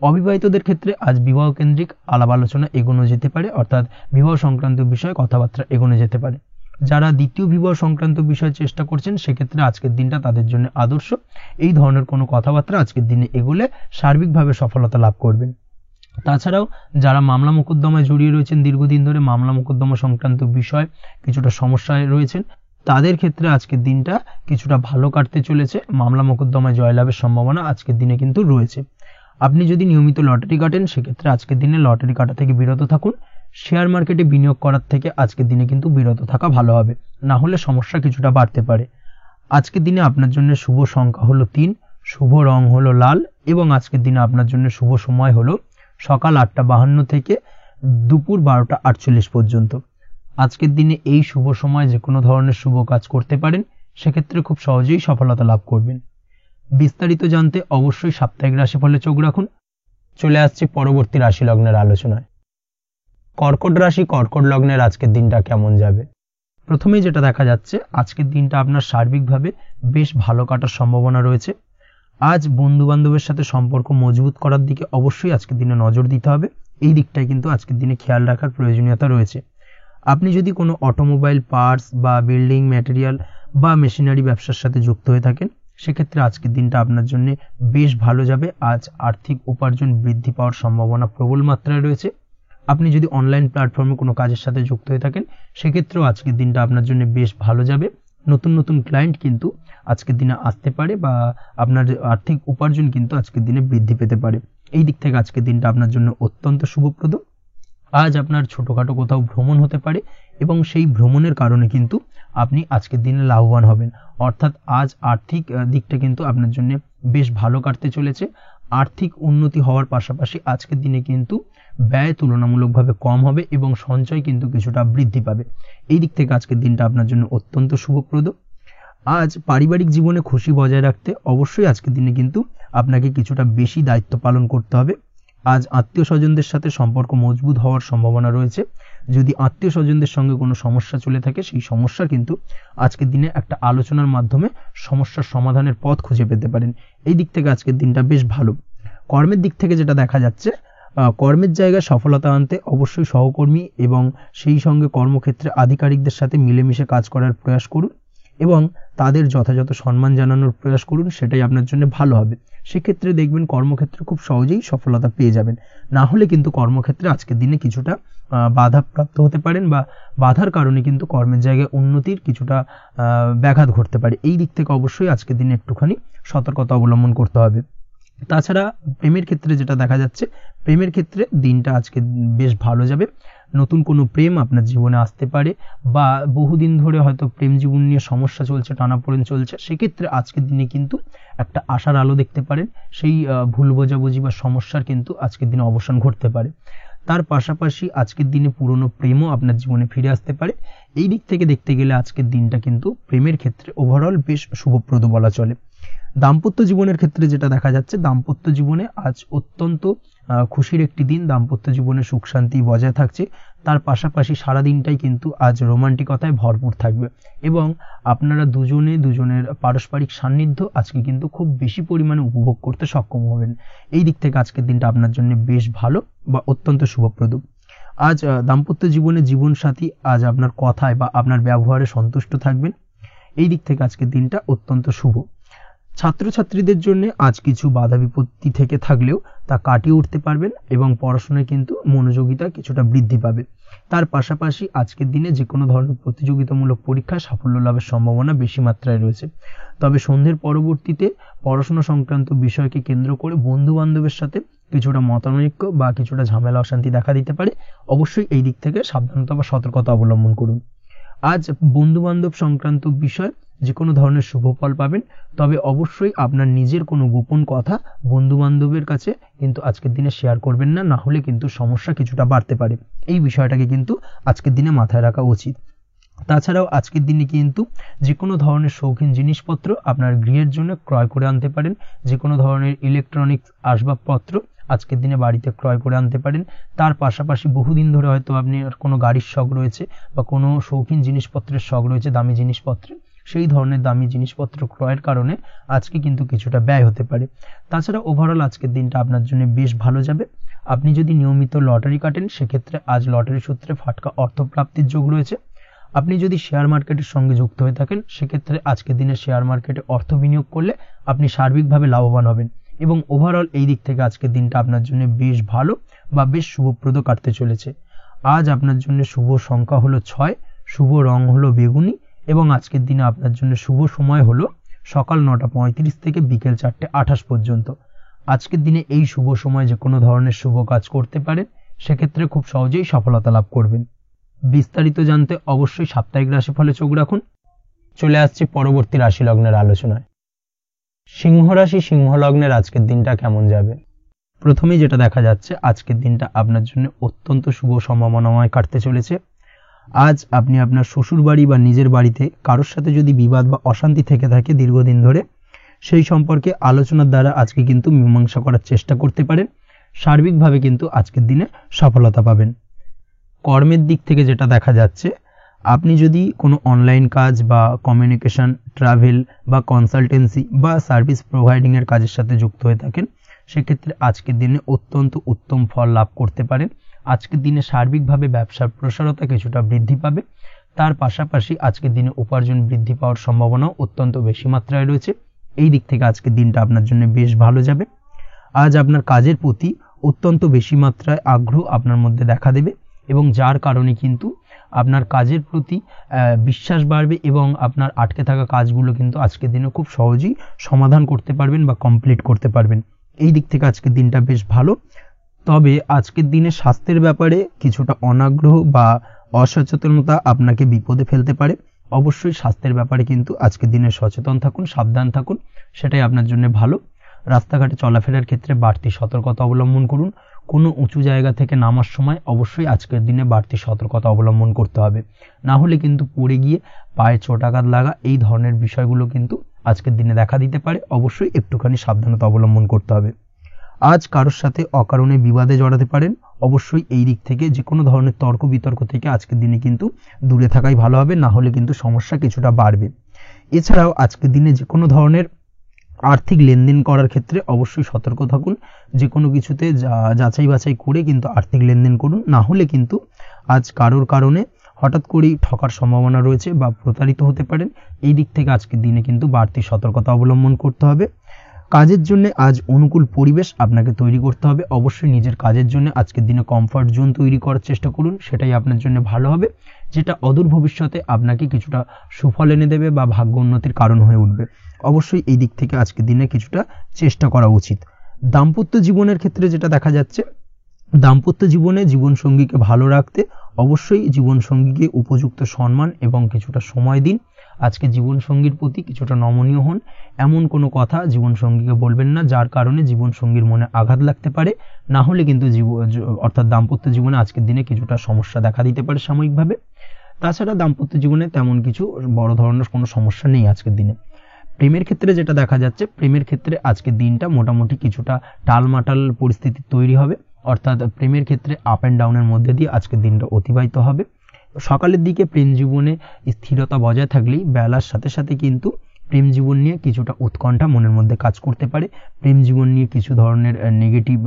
অবিবাহিতদের ক্ষেত্রে আজ বিবাহ কেন্দ্রিক আলাপ আলোচনা এগোনো যেতে পারে, অর্থাৎ বিবাহ সংক্রান্ত বিষয়ে কথাবার্তা এগোনো যেতে পারে। যারা দ্বিতীয় বিবাহ সংক্রান্ত বিষয়ে চেষ্টা করছেন সেক্ষেত্রে আজকের দিনটা তাদের জন্য আদর্শ। এই ধরনের কোনো কথাবার্তা আজকের দিনে এগোলে সার্বিকভাবে সফলতা লাভ করবেন। তাছাড়াও যারা মামলা মোকদ্দমায় জড়িয়ে রয়েছেন, দীর্ঘদিন ধরে মামলা মোকদ্দমা সংক্রান্ত বিষয় কিছুটা সমস্যায় রয়েছেন, তাদের ক্ষেত্রে আজকের দিনটা কিছুটা ভালো কাটতে চলেছে। মামলা মোকদ্দমায় জয়লাভের সম্ভাবনা আজকের দিনে কিন্তু রয়েছে। আপনি যদি নিয়মিত লটারি কাটেন সেক্ষেত্রে আজকের দিনে লটারি কাটা থেকে বিরত থাকুন। শেয়ার মার্কেটে বিনিয়োগ করার থেকে আজকের দিনে কিন্তু বিরত থাকা ভালো হবে, না হলে সমস্যা কিছুটা বাড়তে পারে। আজকের দিনে আপনার জন্য শুভ সংখ্যা হলো 3, শুভ রং হলো লাল এবং আজকের দিনে আপনার জন্য শুভ সময় হলো সকাল 8:52 থেকে দুপুর 12:48 পর্যন্ত। আজকের দিনে এই শুভ সময় যে কোনো ধরনের শুভ কাজ করতে পারেন, সেক্ষেত্রে খুব সহজেই সফলতা লাভ করবেন। বিস্তারিত জানতে অবশ্যই সাপ্তাহিক রাশিফলে চোখ রাখুন। চলে আসছি পরবর্তী রাশি লগ্নের আলোচনায়। কর্কট রাশি, কর্কট লগ্নের আজকের দিনটা কেমন যাবে? প্রথমেই যেটা দেখা যাচ্ছে, আজকের দিনটা আপনার সার্বিকভাবে বেশ ভালো কাটার সম্ভাবনা রয়েছে। আজ বন্ধু বান্ধবের সাথে সম্পর্ক মজবুত করার দিকে অবশ্যই আজকের দিনে নজর দিতে হবে। এই দিকটাই কিন্তু আজকের দিনে খেয়াল রাখার প্রয়োজনীয়তা রয়েছে। আপনি যদি কোনো অটোমোবাইল পার্টস বা বিল্ডিং ম্যাটেরিয়াল বা মেশিনারি ব্যবসার সাথে যুক্ত হয়ে থাকেন, সেক্ষেত্রে আজকের দিনটা আপনার জন্য বেশ ভালো যাবে। আজ আর্থিক উপার্জন বৃদ্ধি পাওয়ার সম্ভাবনা প্রবল মাত্রায় রয়েছে। আপনি যদি অনলাইন প্ল্যাটফর্মে কোনো কাজের সাথে যুক্ত হয়ে থাকেন, সেক্ষেত্রেও আজকের দিনটা আপনার জন্য বেশ ভালো যাবে। নতুন নতুন ক্লায়েন্ট কিন্তু আজকের দিনে আসতে পারে বা আপনার আর্থিক উপার্জন কিন্তু আজকের দিনে বৃদ্ধি পেতে পারে। এই দিক থেকে আজকের দিনটা আপনার জন্য অত্যন্ত শুভপ্রদ। আজ আপনার ছোটখাটো কোথাও ভ্রমণ হতে পারে এবং সেই ভ্রমণের কারণে কিন্তু আপনি আজকের দিনে লাভবান হবেন। অর্থাৎ আজ আর্থিক দিকটা কিন্তু আপনার জন্য বেশ ভালো কাটতে চলেছে। আর্থিক উন্নতি হওয়ার পাশাপাশি আজকের দিনে কিন্তু ব্যয় তুলনামূলকভাবে কম হবে এবং সঞ্চয় কিন্তু কিছুটা বৃদ্ধি পাবে। এই দিক থেকে আজকের দিনটা আপনার জন্য অত্যন্ত শুভপ্রদ। আজ পারিবারিক জীবনে খুশি বজায় রাখতে অবশ্যই আজকের দিনে কিন্তু আপনাকে কিছুটা বেশি দায়িত্ব পালন করতে হবে। আজ আত্মীয় স্বজনদের সাথে সম্পর্ক মজবুত হওয়ার সম্ভাবনা রয়েছে। যদি আত্মীয় স্বজনদের সঙ্গে কোনো সমস্যা চলে থাকে, সেই সমস্যা কিন্তু আজকের দিনে একটা আলোচনার মাধ্যমে সমস্যার সমাধানের পথ খুঁজে পেতে পারেন। এই দিক থেকে আজকের দিনটা বেশ ভালো। কর্মের দিক থেকে যেটা দেখা যাচ্ছে, কর্মের জায়গায় সফলতা আনতে অবশ্যই সহকর্মী এবং সেই সঙ্গে কর্মক্ষেত্রে আধিকারিকদের সাথে মিলেমিশে কাজ করার প্রয়াস করুন এবং তাদের যথাযথ সম্মান জানানোর প্রয়াস করুন, সেটাই আপনার জন্য ভালো হবে। সেক্ষেত্রে দেখবেন কর্মক্ষেত্রে খুব সহজেই সফলতা পেয়ে যাবেন। না হলে কিন্তু কর্মক্ষেত্রে আজকের দিনে কিছুটা বাধাপ্রাপ্ত হতে পারেন বা বাধার কারণে কিন্তু কর্মের জায়গায় উন্নতির কিছুটা ব্যাঘাত ঘটতে পারে। এই দিক থেকে অবশ্যই আজকের দিনে একটুখানি সতর্কতা অবলম্বন করতে হবে। তাছাড়া প্রেমের ক্ষেত্রে যেটা দেখা যাচ্ছে, প্রেমের ক্ষেত্রে দিনটা আজকে বেশ ভালো যাবে। নতুন কোনো প্রেম আপনার জীবনে আসতে পারে বা বহুদিন ধরে হয়তো প্রেম জীবন নিয়ে সমস্যা চলছে, টানাপোড়েন চলছে, সেক্ষেত্রে আজকের দিনে কিন্তু একটা আশার আলো দেখতে পারেন। সেই ভুল বোঝাবুঝি বা সমস্যার কিন্তু আজকের দিনে অবসান ঘটতে পারে। তার পাশাপাশি আজকের দিনে পুরনো প্রেমও আপনার জীবনে ফিরে আসতে পারে। এই দিক থেকে দেখতে গেলে আজকের দিনটা কিন্তু প্রেমের ক্ষেত্রে ওভারঅল বেশ শুভপ্রদ বলা চলে। দাম্পত্য জীবনের ক্ষেত্রে যেটা দেখা যাচ্ছে, দাম্পত্য জীবনে আজ অত্যন্ত খুশির একটি দিন। দাম্পত্য জীবনে সুখ শান্তি বজায় থাকছে। তার পাশাপাশি সারা দিনটাই কিন্তু আজ রোমান্টিকতায় ভরপুর থাকবে এবং আপনারা দুজনের পারস্পরিক সান্নিধ্য আজকে কিন্তু খুব বেশি পরিমাণে উপভোগ করতে সক্ষম হবেন। এই দিক থেকে আজকের দিনটা আপনার জন্য বেশ ভালো বা অত্যন্ত শুভপ্রদ। আজ দাম্পত্য জীবনে জীবনসাথী আজ আপনার কথায় বা আপনার ব্যবহারে সন্তুষ্ট থাকবেন। এই দিক থেকে আজকের দিনটা অত্যন্ত শুভ। ছাত্রছাত্রীদের জন্য আজ কিছু বাধা বিপত্তি থেকে থাকলেও তা কাটিয়ে উঠতে পারবেন এবং পড়াশোনায় কিন্তু মনোযোগিতা কিছুটা বৃদ্ধি পাবে। তার পাশাপাশি আজকের দিনে যে কোনো ধরনের প্রতিযোগিতামূলক পরীক্ষায় সাফল্য লাভের সম্ভাবনা বেশি মাত্রায় রয়েছে। তবে সন্ধ্যের পরবর্তীতে পড়াশোনা সংক্রান্ত বিষয়কে কেন্দ্র করে বন্ধু বান্ধবের সাথে কিছুটা মতানৈক্য বা কিছুটা ঝামেলা অশান্তি দেখা দিতে পারে। অবশ্যই এই দিক থেকে সাবধানতা বা সতর্কতা অবলম্বন করুন। আজ বন্ধু বান্ধব সংক্রান্ত বিষয় যে কোনো ধরনের শুভ ফল পাবেন, তবে অবশ্যই আপনার নিজের কোনো গোপন কথা বন্ধু বান্ধবের কাছে কিন্তু আজকের দিনে শেয়ার করবেন না, না হলে কিন্তু সমস্যা কিছুটা বাড়তে পারে। এই বিষয়টাকে কিন্তু আজকের দিনে মাথায় রাখা উচিত। তাছাড়াও আজকের দিনে কিন্তু যে কোনো ধরনের শৌখিন জিনিসপত্র আপনার গৃহের জন্য ক্রয় করে আনতে পারেন। যে কোনো ধরনের ইলেকট্রনিক্স আসবাবপত্র আজকের দিনে বাড়িতে ক্রয় করে আনতে পারেন। তার পাশাপাশি বহুদিন ধরে হয়তো আপনি কোনো গাড়ির শখ রয়েছে বা কোনো শৌখিন জিনিসপত্রের শখ রয়েছে, দামি জিনিসপত্রের, সেই ধরনের দামি জিনিসপত্র ক্রয়ের কারণে আজকে কিন্তু কিছুটা ব্যয় হতে পারে। তাছাড়া ওভারঅল আজকের দিনটা আপনার জন্য বেশ ভালো যাবে। আপনি যদি নিয়মিত লটারি কাটেন, সেক্ষেত্রে আজ লটারি সূত্রে ফাটকা অর্থপ্রাপ্তির যোগ রয়েছে। আপনি যদি শেয়ার মার্কেটের সঙ্গে যুক্ত হয়ে থাকেন, সেক্ষেত্রে আজকের দিনে শেয়ার মার্কেটে অর্থ বিনিয়োগ করলে আপনি সার্বিকভাবে লাভবান হবেন এবং ওভারঅল এই দিক থেকে আজকের দিনটা আপনার জন্য বেশ ভালো বা বেশ শুভপ্রদ কাটতে চলেছে। আজ আপনার জন্য শুভ সংখ্যা হলো 6, শুভ রং হলো বেগুনি এবং আজকের দিনে আপনার জন্য শুভ সময় হলো সকাল 9:35 থেকে বিকেল 4:28 পর্যন্ত। আজকের দিনে এই শুভ সময় যে কোনো ধরনের শুভ কাজ করতে পারেন, সেক্ষেত্রে খুব সহজেই সফলতা লাভ করবেন। বিস্তারিত জানতে অবশ্যই সাপ্তাহিক রাশিফলে চোখ রাখুন। চলে আসছি পরবর্তী রাশি লগ্নের আলোচনায়। সিংহ রাশি সিংহ লগ্নের আজকের দিনটা কেমন যাবে? প্রথমেই যেটা দেখা যাচ্ছে, আজকের দিনটা আপনার জন্য অত্যন্ত শুভ সম্ভাবনাময় কাটতে চলেছে। আজ আপনি আপনার শ্বশুর বাড়ি বা নিজের বাড়িতে কারোর সাথে যদি বিবাদ বা অশান্তি থেকে থাকে দীর্ঘদিন ধরে, সেই সম্পর্কে আলোচনার দ্বারা আজকে কিন্তু মীমাংসা করার চেষ্টা করতে পারেন। সার্বিকভাবে কিন্তু আজকের দিনে সফলতা পাবেন। কর্মের দিক থেকে যেটা দেখা যাচ্ছে, আপনি যদি কোনো অনলাইন কাজ বা কমিউনিকেশন, ট্রাভেল বা কনসালটেন্সি বা সার্ভিস প্রোভাইডিংয়ের কাজের সাথে যুক্ত হয়ে থাকেন, সেক্ষেত্রে আজকের দিনে অত্যন্ত উত্তম ফল লাভ করতে পারেন। আজকের দিনে সার্বিকভাবে ব্যবসার প্রসারতা কিছুটা বৃদ্ধি পাবে। তার পাশাপাশি আজকের দিনে উপার্জন বৃদ্ধি পাওয়ার সম্ভাবনাও অত্যন্ত বেশি মাত্রায় রয়েছে। এই দিক থেকে আজকের দিনটা আপনার জন্য বেশ ভালো যাবে। আজ আপনার কাজের প্রতি অত্যন্ত বেশি মাত্রায় আগ্রহ আপনার মধ্যে দেখা দেবে এবং যার কারণে কিন্তু আপনার কাজের প্রতি বিশ্বাস বাড়বে এবং আপনার আটকে থাকা কাজগুলো কিন্তু আজকের দিনে খুব সহজেই সমাধান করতে পারবেন বা কমপ্লিট করতে পারবেন। এই দিক থেকে আজকের দিনটা বেশ ভালো। তবে আজকের দিনে স্বাস্থ্যের ব্যাপারে কিছুটা অনাগ্রহ বা অসচেতনতা আপনাকে বিপদে ফেলতে পারে। অবশ্যই স্বাস্থ্যের ব্যাপারে কিন্তু আজকের দিনে সচেতন থাকুন, সাবধান থাকুন, সেটাই আপনার জন্য ভালো। রাস্তাঘাটে চলাফেরার ক্ষেত্রে বাড়তি সতর্কতা অবলম্বন করুন। কোনো উঁচু জায়গা থেকে নামার সময় অবশ্যই আজকের দিনে বাড়তি সতর্কতা অবলম্বন করতে হবে, না হলে কিন্তু পড়ে গিয়ে পায়ে চোটাঘাত লাগা এই ধরনের বিষয়গুলো কিন্তু আজকের দিনে দেখা দিতে পারে। অবশ্যই একটুখানি সাবধানতা অবলম্বন করতে হবে। আজ কারোর সাথে অকারণে বিবাদে জড়াতে পারেন। অবশ্যই এই দিক থেকে যে কোনো ধরনের তর্ক বিতর্ক থেকে আজকের দিনে কিন্তু দূরে থাকাই ভালো হবে, না হলে কিন্তু সমস্যা কিছুটা বাড়বে। এছাড়াও আজকের দিনে যে কোনো ধরনের আর্থিক লেনদেন করার ক্ষেত্রে অবশ্যই সতর্ক থাকুন। যে কোনো কিছুতে যাচাই বাছাই করে কিন্তু আর্থিক লেনদেন করুন, না হলে কিন্তু আজ কারোর কারণে হঠাৎ করেই ঠকার সম্ভাবনা রয়েছে বা প্রতারিত হতে পারেন। এই দিক থেকে আজকের দিনে কিন্তু বাড়তি সতর্কতা অবলম্বন করতে হবে। কাজের জন্য আজ অনুকূল পরিবেশ আপনাকে তৈরি করতে হবে। অবশ্যই নিজের কাজের জন্য আজকের দিনে কমফর্ট জোন তৈরি করার চেষ্টা করুন, সেটাই আপনার জন্য ভালো হবে, যেটা অদূর ভবিষ্যতে আপনাকে কিছুটা সুফল এনে দেবে বা ভাগ্য উন্নতির কারণ হয়ে উঠবে। অবশ্যই এই দিক থেকে আজকের দিনে কিছুটা চেষ্টা করা উচিত। দাম্পত্য জীবনের ক্ষেত্রে যেটা দেখা যাচ্ছে, দাম্পত্য জীবনে জীবনসঙ্গীকে ভালো রাখতে অবশ্যই জীবনসঙ্গীকে উপযুক্ত সম্মান এবং কিছুটা সময় দিন। আজকে জীবনসঙ্গীর প্রতি কিছুটা নমনীয় হন। এমন কোনো কথা জীবনসঙ্গীকে বলবেন না যার কারণে জীবনসঙ্গীর মনে আঘাত লাগতে পারে, না হলে কিন্তু অর্থাৎ দাম্পত্য জীবনে আজকের দিনে কিছুটা সমস্যা দেখা দিতে পারে সাময়িকভাবে। তাছাড়া দাম্পত্য জীবনে তেমন কিছু বড় ধরনের কোনো সমস্যা নেই আজকের দিনে। প্রেমের ক্ষেত্রে যেটা দেখা যাচ্ছে, প্রেমের ক্ষেত্রে আজকের দিনটা মোটামুটি কিছুটা টালমাটাল পরিস্থিতি তৈরি হবে, অর্থাৎ প্রেমের ক্ষেত্রে আপ অ্যান্ড ডাউনের মধ্যে দিয়ে আজকের দিনটা অতিবাহিত হবে। সকালের দিকে প্রেম জীবনে স্থিরতা বজায় থাকলেই বেলার সাথে সাথে কিন্তু প্রেম জীবন নিয়ে কিছুটা উৎকণ্ঠা মনের মধ্যে কাজ করতে পারে। প্রেম জীবন নিয়ে কিছু ধরনের নেগেটিভ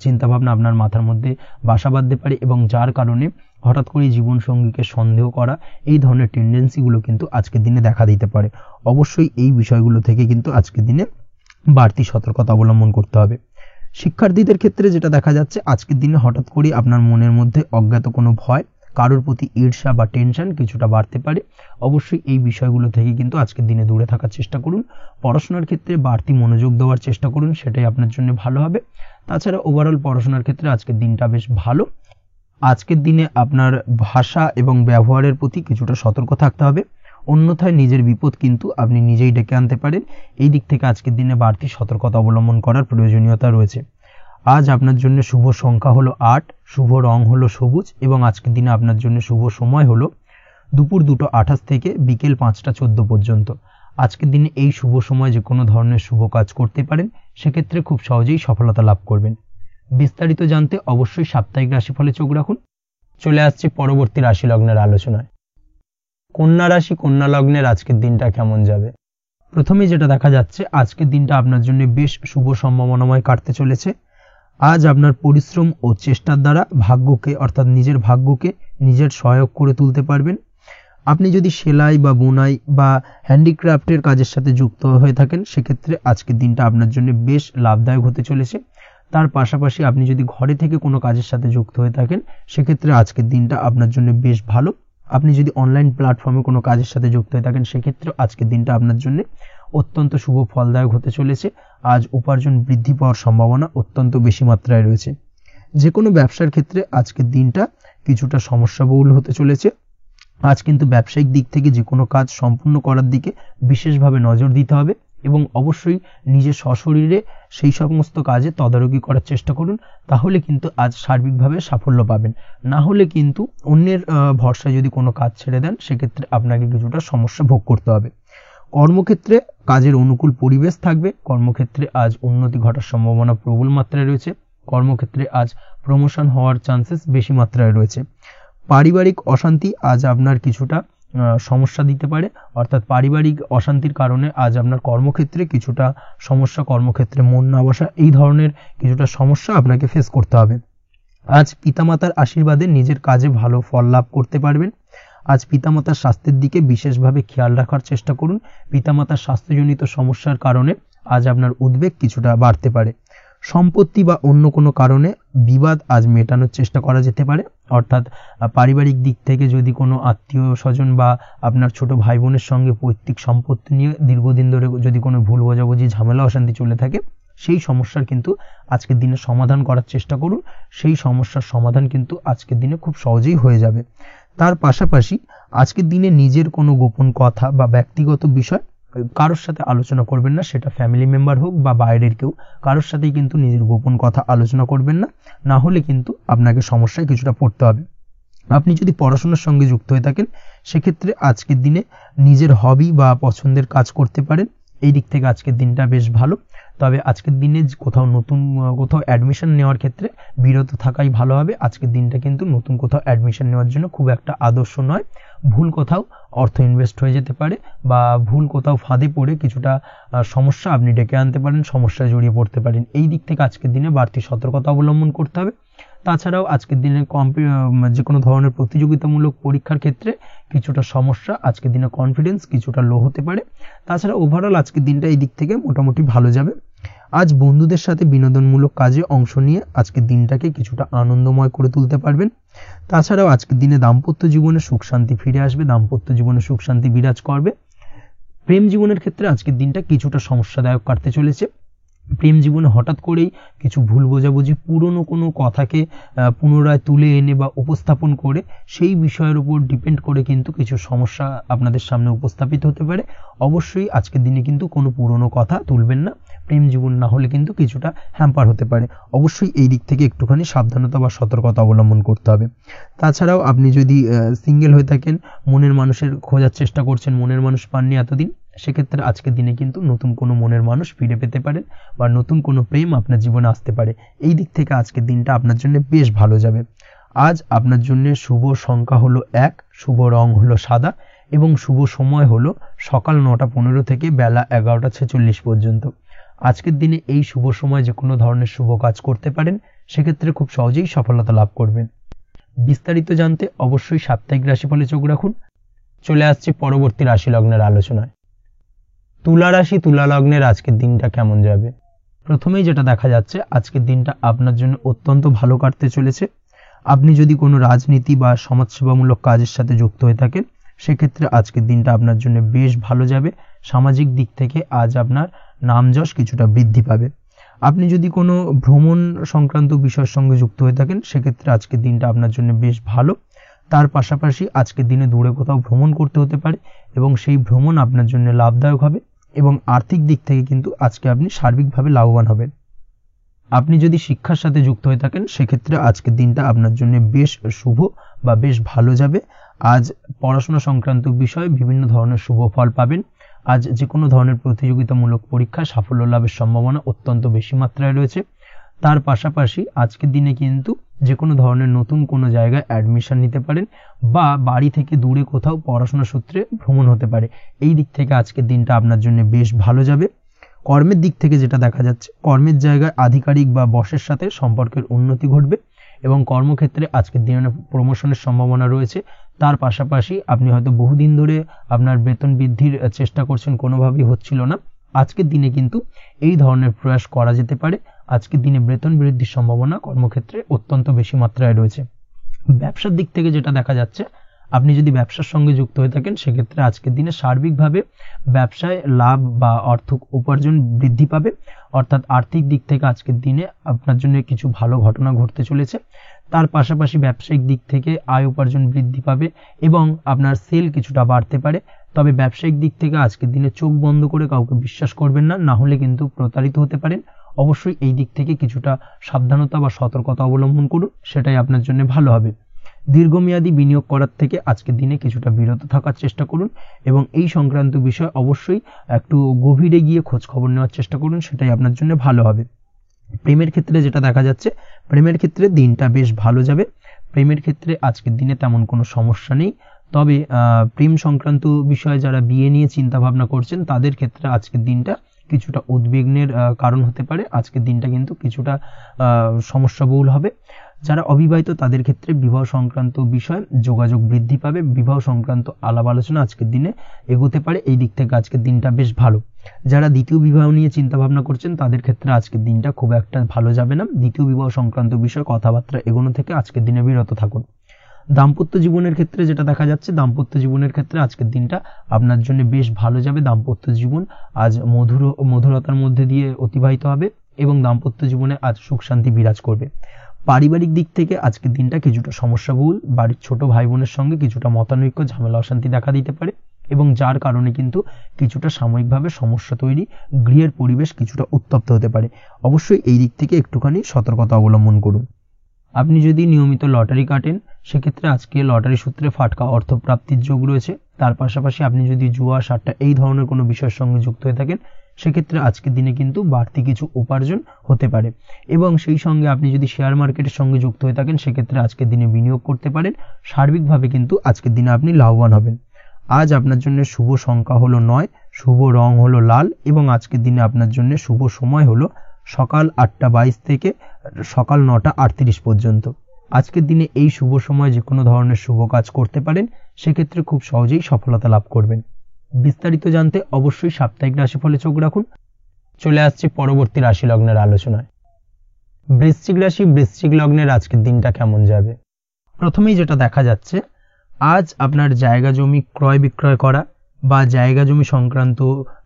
চিন্তাভাবনা আপনার মাথার মধ্যে বাসা বাঁধতে পারে এবং যার কারণে হঠাৎ করে জীবনসঙ্গীকে সন্দেহ করা এই ধরনের টেন্ডেন্সিগুলো কিন্তু আজকের দিনে দেখা দিতে পারে। অবশ্যই এই বিষয়গুলো থেকে কিন্তু আজকের দিনে বাড়তি সতর্কতা অবলম্বন করতে হবে। শিক্ষার্থীদের ক্ষেত্রে যেটা দেখা যাচ্ছে, আজকের দিনে হঠাৎ করে আপনার মনের মধ্যে অজ্ঞাত কোনো ভয়, কারোর প্রতি ঈর্ষা বা টেনশন কিছুটা বাড়তে পারে। অবশ্যই এই বিষয়গুলো থেকে কিন্তু আজকের দিনে দূরে থাকার চেষ্টা করুন। পড়াশোনার ক্ষেত্রে বাড়তি মনোযোগ দেওয়ার চেষ্টা করুন, সেটাই আপনার জন্য ভালো হবে। তাছাড়া ওভারঅল পড়াশোনার ক্ষেত্রে আজকের দিনটা বেশ ভালো। আজকের দিনে আপনার ভাষা এবং ব্যবহারের প্রতি কিছুটা সতর্ক থাকতে হবে, অন্যথায় নিজের বিপদ কিন্তু আপনি নিজেই ডেকে আনতে পারেন। এই দিক থেকে আজকের দিনে বাড়তি সতর্কতা অবলম্বন করার প্রয়োজনীয়তা রয়েছে। আজ আপনার জন্য শুভ সংখ্যা হলো 8, শুভ রং হলো সবুজ এবং আজকের দিনে আপনার জন্য শুভ সময় হলো দুপুর 2:28 থেকে বিকেল 5:14 পর্যন্ত। আজকের দিনে এই শুভ সময় যে কোনো ধরনের শুভ কাজ করতে পারেন, সেক্ষেত্রে খুব সহজেই সফলতা লাভ করবেন। বিস্তারিত জানতে অবশ্যই সাপ্তাহিক রাশিফলে চোখ রাখুন। চলে আসছি পরবর্তী রাশি লগ্নের আলোচনায়। কন্যা রাশি কন্যা লগ্নের আজকের দিনটা কেমন যাবে? প্রথমেই যেটা দেখা যাচ্ছে, আজকের দিনটা আপনার জন্য বেশ শুভ সম্ভাবনাময় কাটতে চলেছে। আজ আপনার পরিশ্রম ও চেষ্টার দ্বারা ভাগ্যকে অর্থাৎ নিজের ভাগ্যকে নিজের সহায়ক করে তুলতে পারবেন। আপনি যদি সেলাই বা বুনাই বা হ্যান্ডিক্রাফটের কাজের সাথে যুক্ত হয়ে থাকেন, সেক্ষেত্রে আজকের দিনটা আপনার জন্য বেশ লাভদায়ক হতে চলেছে। তার পাশাপাশি আপনি যদি ঘরে থেকে কোনো কাজের সাথে যুক্ত হয়ে থাকেন, সেক্ষেত্রে আজকের দিনটা আপনার জন্য বেশ ভালো। আপনি যদি অনলাইন প্ল্যাটফর্মে কোনো কাজের সাথে যুক্ত হয়ে থাকেন সেক্ষেত্রে আজকের দিনটা আপনার জন্য অত্যন্ত শুভ ফলদায়ক হতে চলেছে। আজ উপার্জন বৃদ্ধি পাওয়ার সম্ভাবনা অত্যন্ত বেশি মাত্রায় রয়েছে। যে কোনো ব্যবসার ক্ষেত্রে আজকের দিনটা কিছুটা সমস্যাবহুল হতে চলেছে। আজ কিন্তু ব্যবসায়িক দিক থেকে যে কোনো কাজ সম্পূর্ণ করার দিকে বিশেষভাবে নজর দিতে হবে এবং অবশ্যই নিজের সশরীরে সেই সমস্ত কাজে তদারকি করার চেষ্টা করুন, তাহলে কিন্তু আজ সার্বিকভাবে সাফল্য পাবেন। না হলে কিন্তু অন্যের ভরসায় যদি কোনো কাজ ছেড়ে দেন সেক্ষেত্রে আপনাকে কিছুটা সমস্যা ভোগ করতে হবে। কর্মক্ষেত্রে কাজের অনুকূল পরিবেশ থাকবে। কর্মক্ষেত্রে আজ উন্নতি ঘটার সম্ভাবনা প্রবল মাত্রায় রয়েছে। কর্মক্ষেত্রে আজ প্রমোশন হওয়ার চান্সেস বেশি মাত্রায় রয়েছে। পারিবারিক অশান্তি আজ আপনার কিছুটা সমস্যা দিতে পারে, অর্থাৎ পারিবারিক অশান্তির কারণে আজ আপনার কর্মক্ষেত্রে কিছুটা সমস্যা, কর্মক্ষেত্রে মন না বসা, এই ধরনের কিছুটা সমস্যা আপনাকে ফেস করতে হবে। আজ পিতামাতার আশীর্বাদে নিজের কাজে ভালো ফল লাভ করতে পারবেন। আজ পিতামাতার স্বাস্থ্যের দিকে বিশেষভাবে খেয়াল রাখার চেষ্টা করুন। পিতামাতার স্বাস্থ্যজনিত সমস্যার কারণে আজ আপনার উদ্বেগ কিছুটা বাড়তে পারে। সম্পত্তি বা অন্য কোনো কারণে বিবাদ আজ মেটানোর চেষ্টা করা যেতে পারে, অর্থাৎ পারিবারিক দিক থেকে যদি কোনো আত্মীয় স্বজন বা আপনার ছোট ভাই বোনের সঙ্গে পৈতৃক সম্পত্তি নিয়ে দীর্ঘদিন ধরে যদি কোনো ভুল বোঝাবুঝি, ঝামেলা অশান্তি চলে থাকে, সেই সমস্যার কিন্তু আজকের দিনে সমাধান করার চেষ্টা করুন। সেই সমস্যার সমাধান কিন্তু আজকের দিনে খুব সহজেই হয়ে যাবে। তার পাশাপাশি আজকের দিনে নিজের কোনো গোপন কথা বা ব্যক্তিগত বিষয় কারোর সাথে আলোচনা করবেন না, সেটা ফ্যামিলি মেম্বার হোক বা বাইরের কেউ, কারোর সাথেই কিন্তু নিজের গোপন কথা আলোচনা করবেন না, না হলে কিন্তু আপনাকে সমস্যায় কিছুটা পড়তে হবে। আপনি যদি পড়াশোনার সঙ্গে যুক্ত হয়ে থাকেন সেক্ষেত্রে আজকের দিনে নিজের হবি বা পছন্দের কাজ করতে পারেন। এই দিক থেকে আজকের দিনটা বেশ ভালো। তবে আজকের দিনে কোথাও অ্যাডমিশন নেওয়ার ক্ষেত্রে বিরত থাকাই ভালো হবে। আজকের দিনটা কিন্তু নতুন কোথাও অ্যাডমিশন নেওয়ার জন্য খুব একটা আদর্শ নয়। ভুল কোথাও অর্থ ইনভেস্ট হয়ে যেতে পারে বা ভুল কোথাও ফাঁদে পড়ে কিছুটা সমস্যা আপনি ডেকে আনতে পারেন, সমস্যায় জড়িয়ে পড়তে পারেন। এই দিক থেকে আজকের দিনে বাড়তি সতর্কতা অবলম্বন করতে হবে। তাছাড়াও আজকের দিনে যে কোনো ধরনের প্রতিযোগিতামূলক পরীক্ষার ক্ষেত্রে কিছুটা সমস্যা, আজকের দিনে কনফিডেন্স কিছুটা লো হতে পারে। তাছাড়া ওভারঅল আজকের দিনটা এই দিক থেকে মোটামুটি ভালো যাবে। আজ বন্ধুদের সাথে বিনোদনমূলক কাজে অংশ নিয়ে আজকের দিনটাকে কিছুটা আনন্দময় করে তুলতে পারবেন। তাছাড়াও আজকের দিনে দাম্পত্য জীবনে সুখ শান্তি ফিরে আসবে, দাম্পত্য জীবনে সুখ শান্তি বিরাজ করবে। প্রেম জীবনের ক্ষেত্রে আজকের দিনটা কিছুটা সমস্যাদায়ক কাটতে চলেছে। প্রেম জীবনে হঠাৎ করেই কিছু ভুল বোঝাবুঝি, পুরনো কোনো কথাকে পুনরায় তুলে এনে বা উপস্থাপন করে সেই বিষয়ের উপর ডিপেন্ড করে কিন্তু কিছু সমস্যা আপনাদের সামনে উপস্থাপিত হতে পারে। অবশ্যই আজকের দিনে কিন্তু কোনো পুরনো কথা তুলবেন না, প্রেম জীবন না হলে কিন্তু কিছুটা হ্যাম্পার হতে পারে। অবশ্যই এই দিক থেকে একটুখানি সাবধানতা বা সতর্কতা অবলম্বন করতে হবে। তাছাড়াও আপনি যদি সিঙ্গেল হয়ে থাকেন, মনের মানুষের খোঁজার চেষ্টা করছেন, মনের মানুষ পাননি এতদিন, সেক্ষেত্রে আজকের দিনে কিন্তু নতুন কোনো মনের মানুষ ফিরে পেতে পারেন বা নতুন কোনো প্রেম আপনার জীবনে আসতে পারে। এই দিক থেকে আজকের দিনটা আপনার জন্য বেশ ভালো যাবে। আজ আপনার জন্য শুভ সংখ্যা হলো 1, শুভ রং হলো সাদা এবং শুভ সময় হলো সকাল 9:15 থেকে বেলা 11:46 পর্যন্ত। আজকের দিনে এই শুভ সময় যে কোনো ধরনের শুভ কাজ করতে পারেন, সেক্ষেত্রে খুব সহজেই সফলতা লাভ করবেন। বিস্তারিত জানতে অবশ্যই সাপ্তাহিক রাশিফলে চোখ রাখুন। চলে আসছে পরবর্তী রাশি লগ্নের আলোচনায়। তুলা রাশি, তুলা লগ্নের আজকের দিনটা কেমন যাবে? প্রথমেই যেটা দেখা যাচ্ছে, আজকের দিনটা আপনার জন্য অত্যন্ত ভালো কাটতে চলেছে। আপনি যদি কোনো রাজনীতি বা সমাজসেবামূলক কাজের সাথে যুক্ত হয়ে থাকেন সেক্ষেত্রে আজকের দিনটা আপনার জন্য বেশ ভালো যাবে। সামাজিক দিক থেকে আজ আপনার নামযশ কিছুটা বৃদ্ধি পাবে। আপনি যদি কোনো ভ্রমণ সংক্রান্ত বিষয়ের সঙ্গে যুক্ত হয়ে থাকেন সেক্ষেত্রে আজকের দিনটা আপনার জন্য বেশ ভালো। তার পাশাপাশি আজকের দিনে দূরে কোথাও ভ্রমণ করতে হতে পারে এবং সেই ভ্রমণ আপনার জন্য লাভদায়ক হবে এবং আর্থিক দিক থেকে কিন্তু আজকে আপনি সার্বিকভাবে লাভবান হবেন। আপনি যদি শিক্ষার সাথে যুক্ত হয়ে থাকেন সেক্ষেত্রে আজকের দিনটা আপনার জন্য বেশ শুভ বা বেশ ভালো যাবে। আজ পড়াশোনা সংক্রান্ত বিষয়ে বিভিন্ন ধরনের শুভ ফল পাবেন। আজ যে কোনো ধরনের প্রতিযোগিতামূলক পরীক্ষায় সাফল্য লাভের সম্ভাবনা অত্যন্ত বেশি মাত্রায় রয়েছে। তার পাশাপাশি আজকের দিনে কিন্তু যে কোনো ধরনের নতুন কোনো জায়গায় অ্যাডমিশন নিতে পারেন বা বাড়ি থেকে দূরে কোথাও পড়াশোনা সূত্রে ভ্রমণ হতে পারে। এই দিক থেকে আজকের দিনটা আপনার জন্য বেশ ভালো যাবে। কর্মের দিক থেকে যেটা দেখা যাচ্ছে, কর্মের জায়গায় আধিকারিক বা বসের সাথে সম্পর্কের উন্নতি ঘটবে এবং কর্মক্ষেত্রে আজকের দিনে প্রমোশনের সম্ভাবনা রয়েছে। তার পাশাপাশি আপনি হয়তো বহুদিন ধরে আপনার বেতন বৃদ্ধির চেষ্টা করছেন, কোনোভাবেই হচ্ছিল না, আজকের দিনে কিন্তু এই ধরনের প্রয়াস করা যেতে পারে। আজকের দিনে বেতন বৃদ্ধির সম্ভাবনা কর্মক্ষেত্রে অত্যন্ত বেশি মাত্রায় রয়েছে। ব্যবসার দিক থেকে যেটা দেখা যাচ্ছে, আপনি যদি ব্যবসার সঙ্গে যুক্ত হয়ে থাকেন সেক্ষেত্রে আজকের দিনে সার্বিকভাবে ব্যবসায় লাভ বা অর্থ উপার্জন বৃদ্ধি পাবে, অর্থাৎ আর্থিক দিক থেকে আজকের দিনে আপনার জন্য কিছু ভালো ঘটনা ঘটতে চলেছে। তার পাশাপাশি ব্যবসায়িক দিক থেকে আয় উপার্জন বৃদ্ধি পাবে এবং আপনার সেল কিছুটা বাড়তে পারে। তবে ব্যবসায়িক দিক থেকে আজকের দিনে চোখ বন্ধ করে কাউকে বিশ্বাস করবেন না, না হলে কিন্তু প্রতারিত হতে পারেন। অবশ্যই এই দিক থেকে কিছুটা সাবধানতা বা সতর্কতা অবলম্বন করুন, সেটাই আপনার জন্য ভালো হবে। দীর্ঘমেয়াদী বিনিয়োগ করার থেকে আজকের দিনে কিছুটা বিরত থাকার চেষ্টা করুন এবং এই সংক্রান্ত বিষয় অবশ্যই একটু গভীরে গিয়ে খোঁজ খবর নেওয়ার চেষ্টা করুন, সেটাই আপনার জন্য ভালো হবে। প্রেমের ক্ষেত্রে যেটা দেখা যাচ্ছে, প্রেমের ক্ষেত্রে দিনটা বেশ ভালো যাবে। প্রেমের ক্ষেত্রে আজকের দিনে তেমন কোনো সমস্যা নেই। তবে প্রেম সংক্রান্ত বিষয়ে যারা বিয়ে নিয়ে চিন্তা ভাবনা করছেন তাদের ক্ষেত্রে আজকের দিনটা কিছুটা উদ্বিগ্নের কারণ হতে পারে। আজকের দিনটা কিন্তু কিছুটা সমস্যাবহুল হবে। যারা অবিবাহিত তাদের ক্ষেত্রে বিবাহ সংক্রান্ত বিষয়ে যোগাযোগ বৃদ্ধি পাবে, বিবাহ সংক্রান্ত আলাপ আলোচনা আজকের দিনে এগোতে পারে। এই দিক থেকে আজকের দিনটা বেশ ভালো। যারা দ্বিতীয় বিবাহ নিয়ে চিন্তা ভাবনা করছেন তাদের ক্ষেত্রে আজকের দিনটা খুব একটা ভালো যাবে না। দ্বিতীয় বিবাহ সংক্রান্ত বিষয়ে কথাবার্তা এগোনো থেকে আজকের দিনে বিরত থাকুন। দাম্পত্য জীবনের ক্ষেত্রে যেটা দেখা যাচ্ছে, দাম্পত্য জীবনের ক্ষেত্রে আজকের দিনটা আপনার জন্য বেশ ভালো যাবে। দাম্পত্য জীবন আজ মধুরতার মধ্যে দিয়ে অতিবাহিত হবে এবং দাম্পত্য জীবনে আজ সুখ শান্তি বিরাজ করবে। পারিবারিক দিক থেকে আজকের দিনটা কিছুটা সমস্যাবহুল। বাড়ির ছোট ভাই বোনের সঙ্গে কিছুটা মতানৈক্য, ঝামেলা অশান্তি দেখা দিতে পারে এবং যার কারণে কিন্তু কিছুটা সাময়িকভাবে সমস্যা তৈরি, গৃহের পরিবেশ কিছুটা উত্তপ্ত হতে পারে। অবশ্যই এই দিক থেকে একটুখানি সতর্কতা অবলম্বন করুন। আপনি যদি নিয়মিত লটারি কাটেন সেক্ষেত্রে আজকে লটারি সূত্রে ফাটকা অর্থপ্রাপ্তির যোগ রয়েছে। তার পাশাপাশি আপনি যদি জুয়া, সাট্টা এই ধরনের কোনো বিষয়ের সঙ্গে যুক্ত হয়ে থাকেন সেক্ষেত্রে আজকের দিনে কিন্তু বাড়তি কিছু উপার্জন হতে পারে এবং সেই সঙ্গে আপনি যদি শেয়ার মার্কেটের সঙ্গে যুক্ত হয়ে থাকেন সেক্ষেত্রে আজকের দিনে বিনিয়োগ করতে পারেন। সার্বিকভাবে কিন্তু আজকের দিনে আপনি লাভবান হবেন। আজ আপনার জন্য শুভ সংখ্যা হলো 9, শুভ রং হলো লাল এবং আজকের দিনে আপনার জন্য শুভ সময় হলো সকাল 8:22 থেকে সকাল 9:38 পর্যন্ত। আজকের দিনে এই শুভ সময় যে কোনো ধরনের শুভ কাজ করতে পারেন, সেক্ষেত্রে খুব সহজেই সফলতা লাভ করবেন। বিস্তারিত জানতে অবশ্যই সাপ্তাহিক রাশিফলে চোখ রাখুন। চলে আসছি পরবর্তী রাশি লগ্নের আলোচনায়। বৃশ্চিক রাশি, বৃশ্চিক লগ্নের আজকের দিনটা কেমন যাবে? প্রথমেই যেটা দেখা যাচ্ছে, আজ আপনার জায়গা জমি ক্রয় বিক্রয় করা বা জায়গা জমি সংক্রান্ত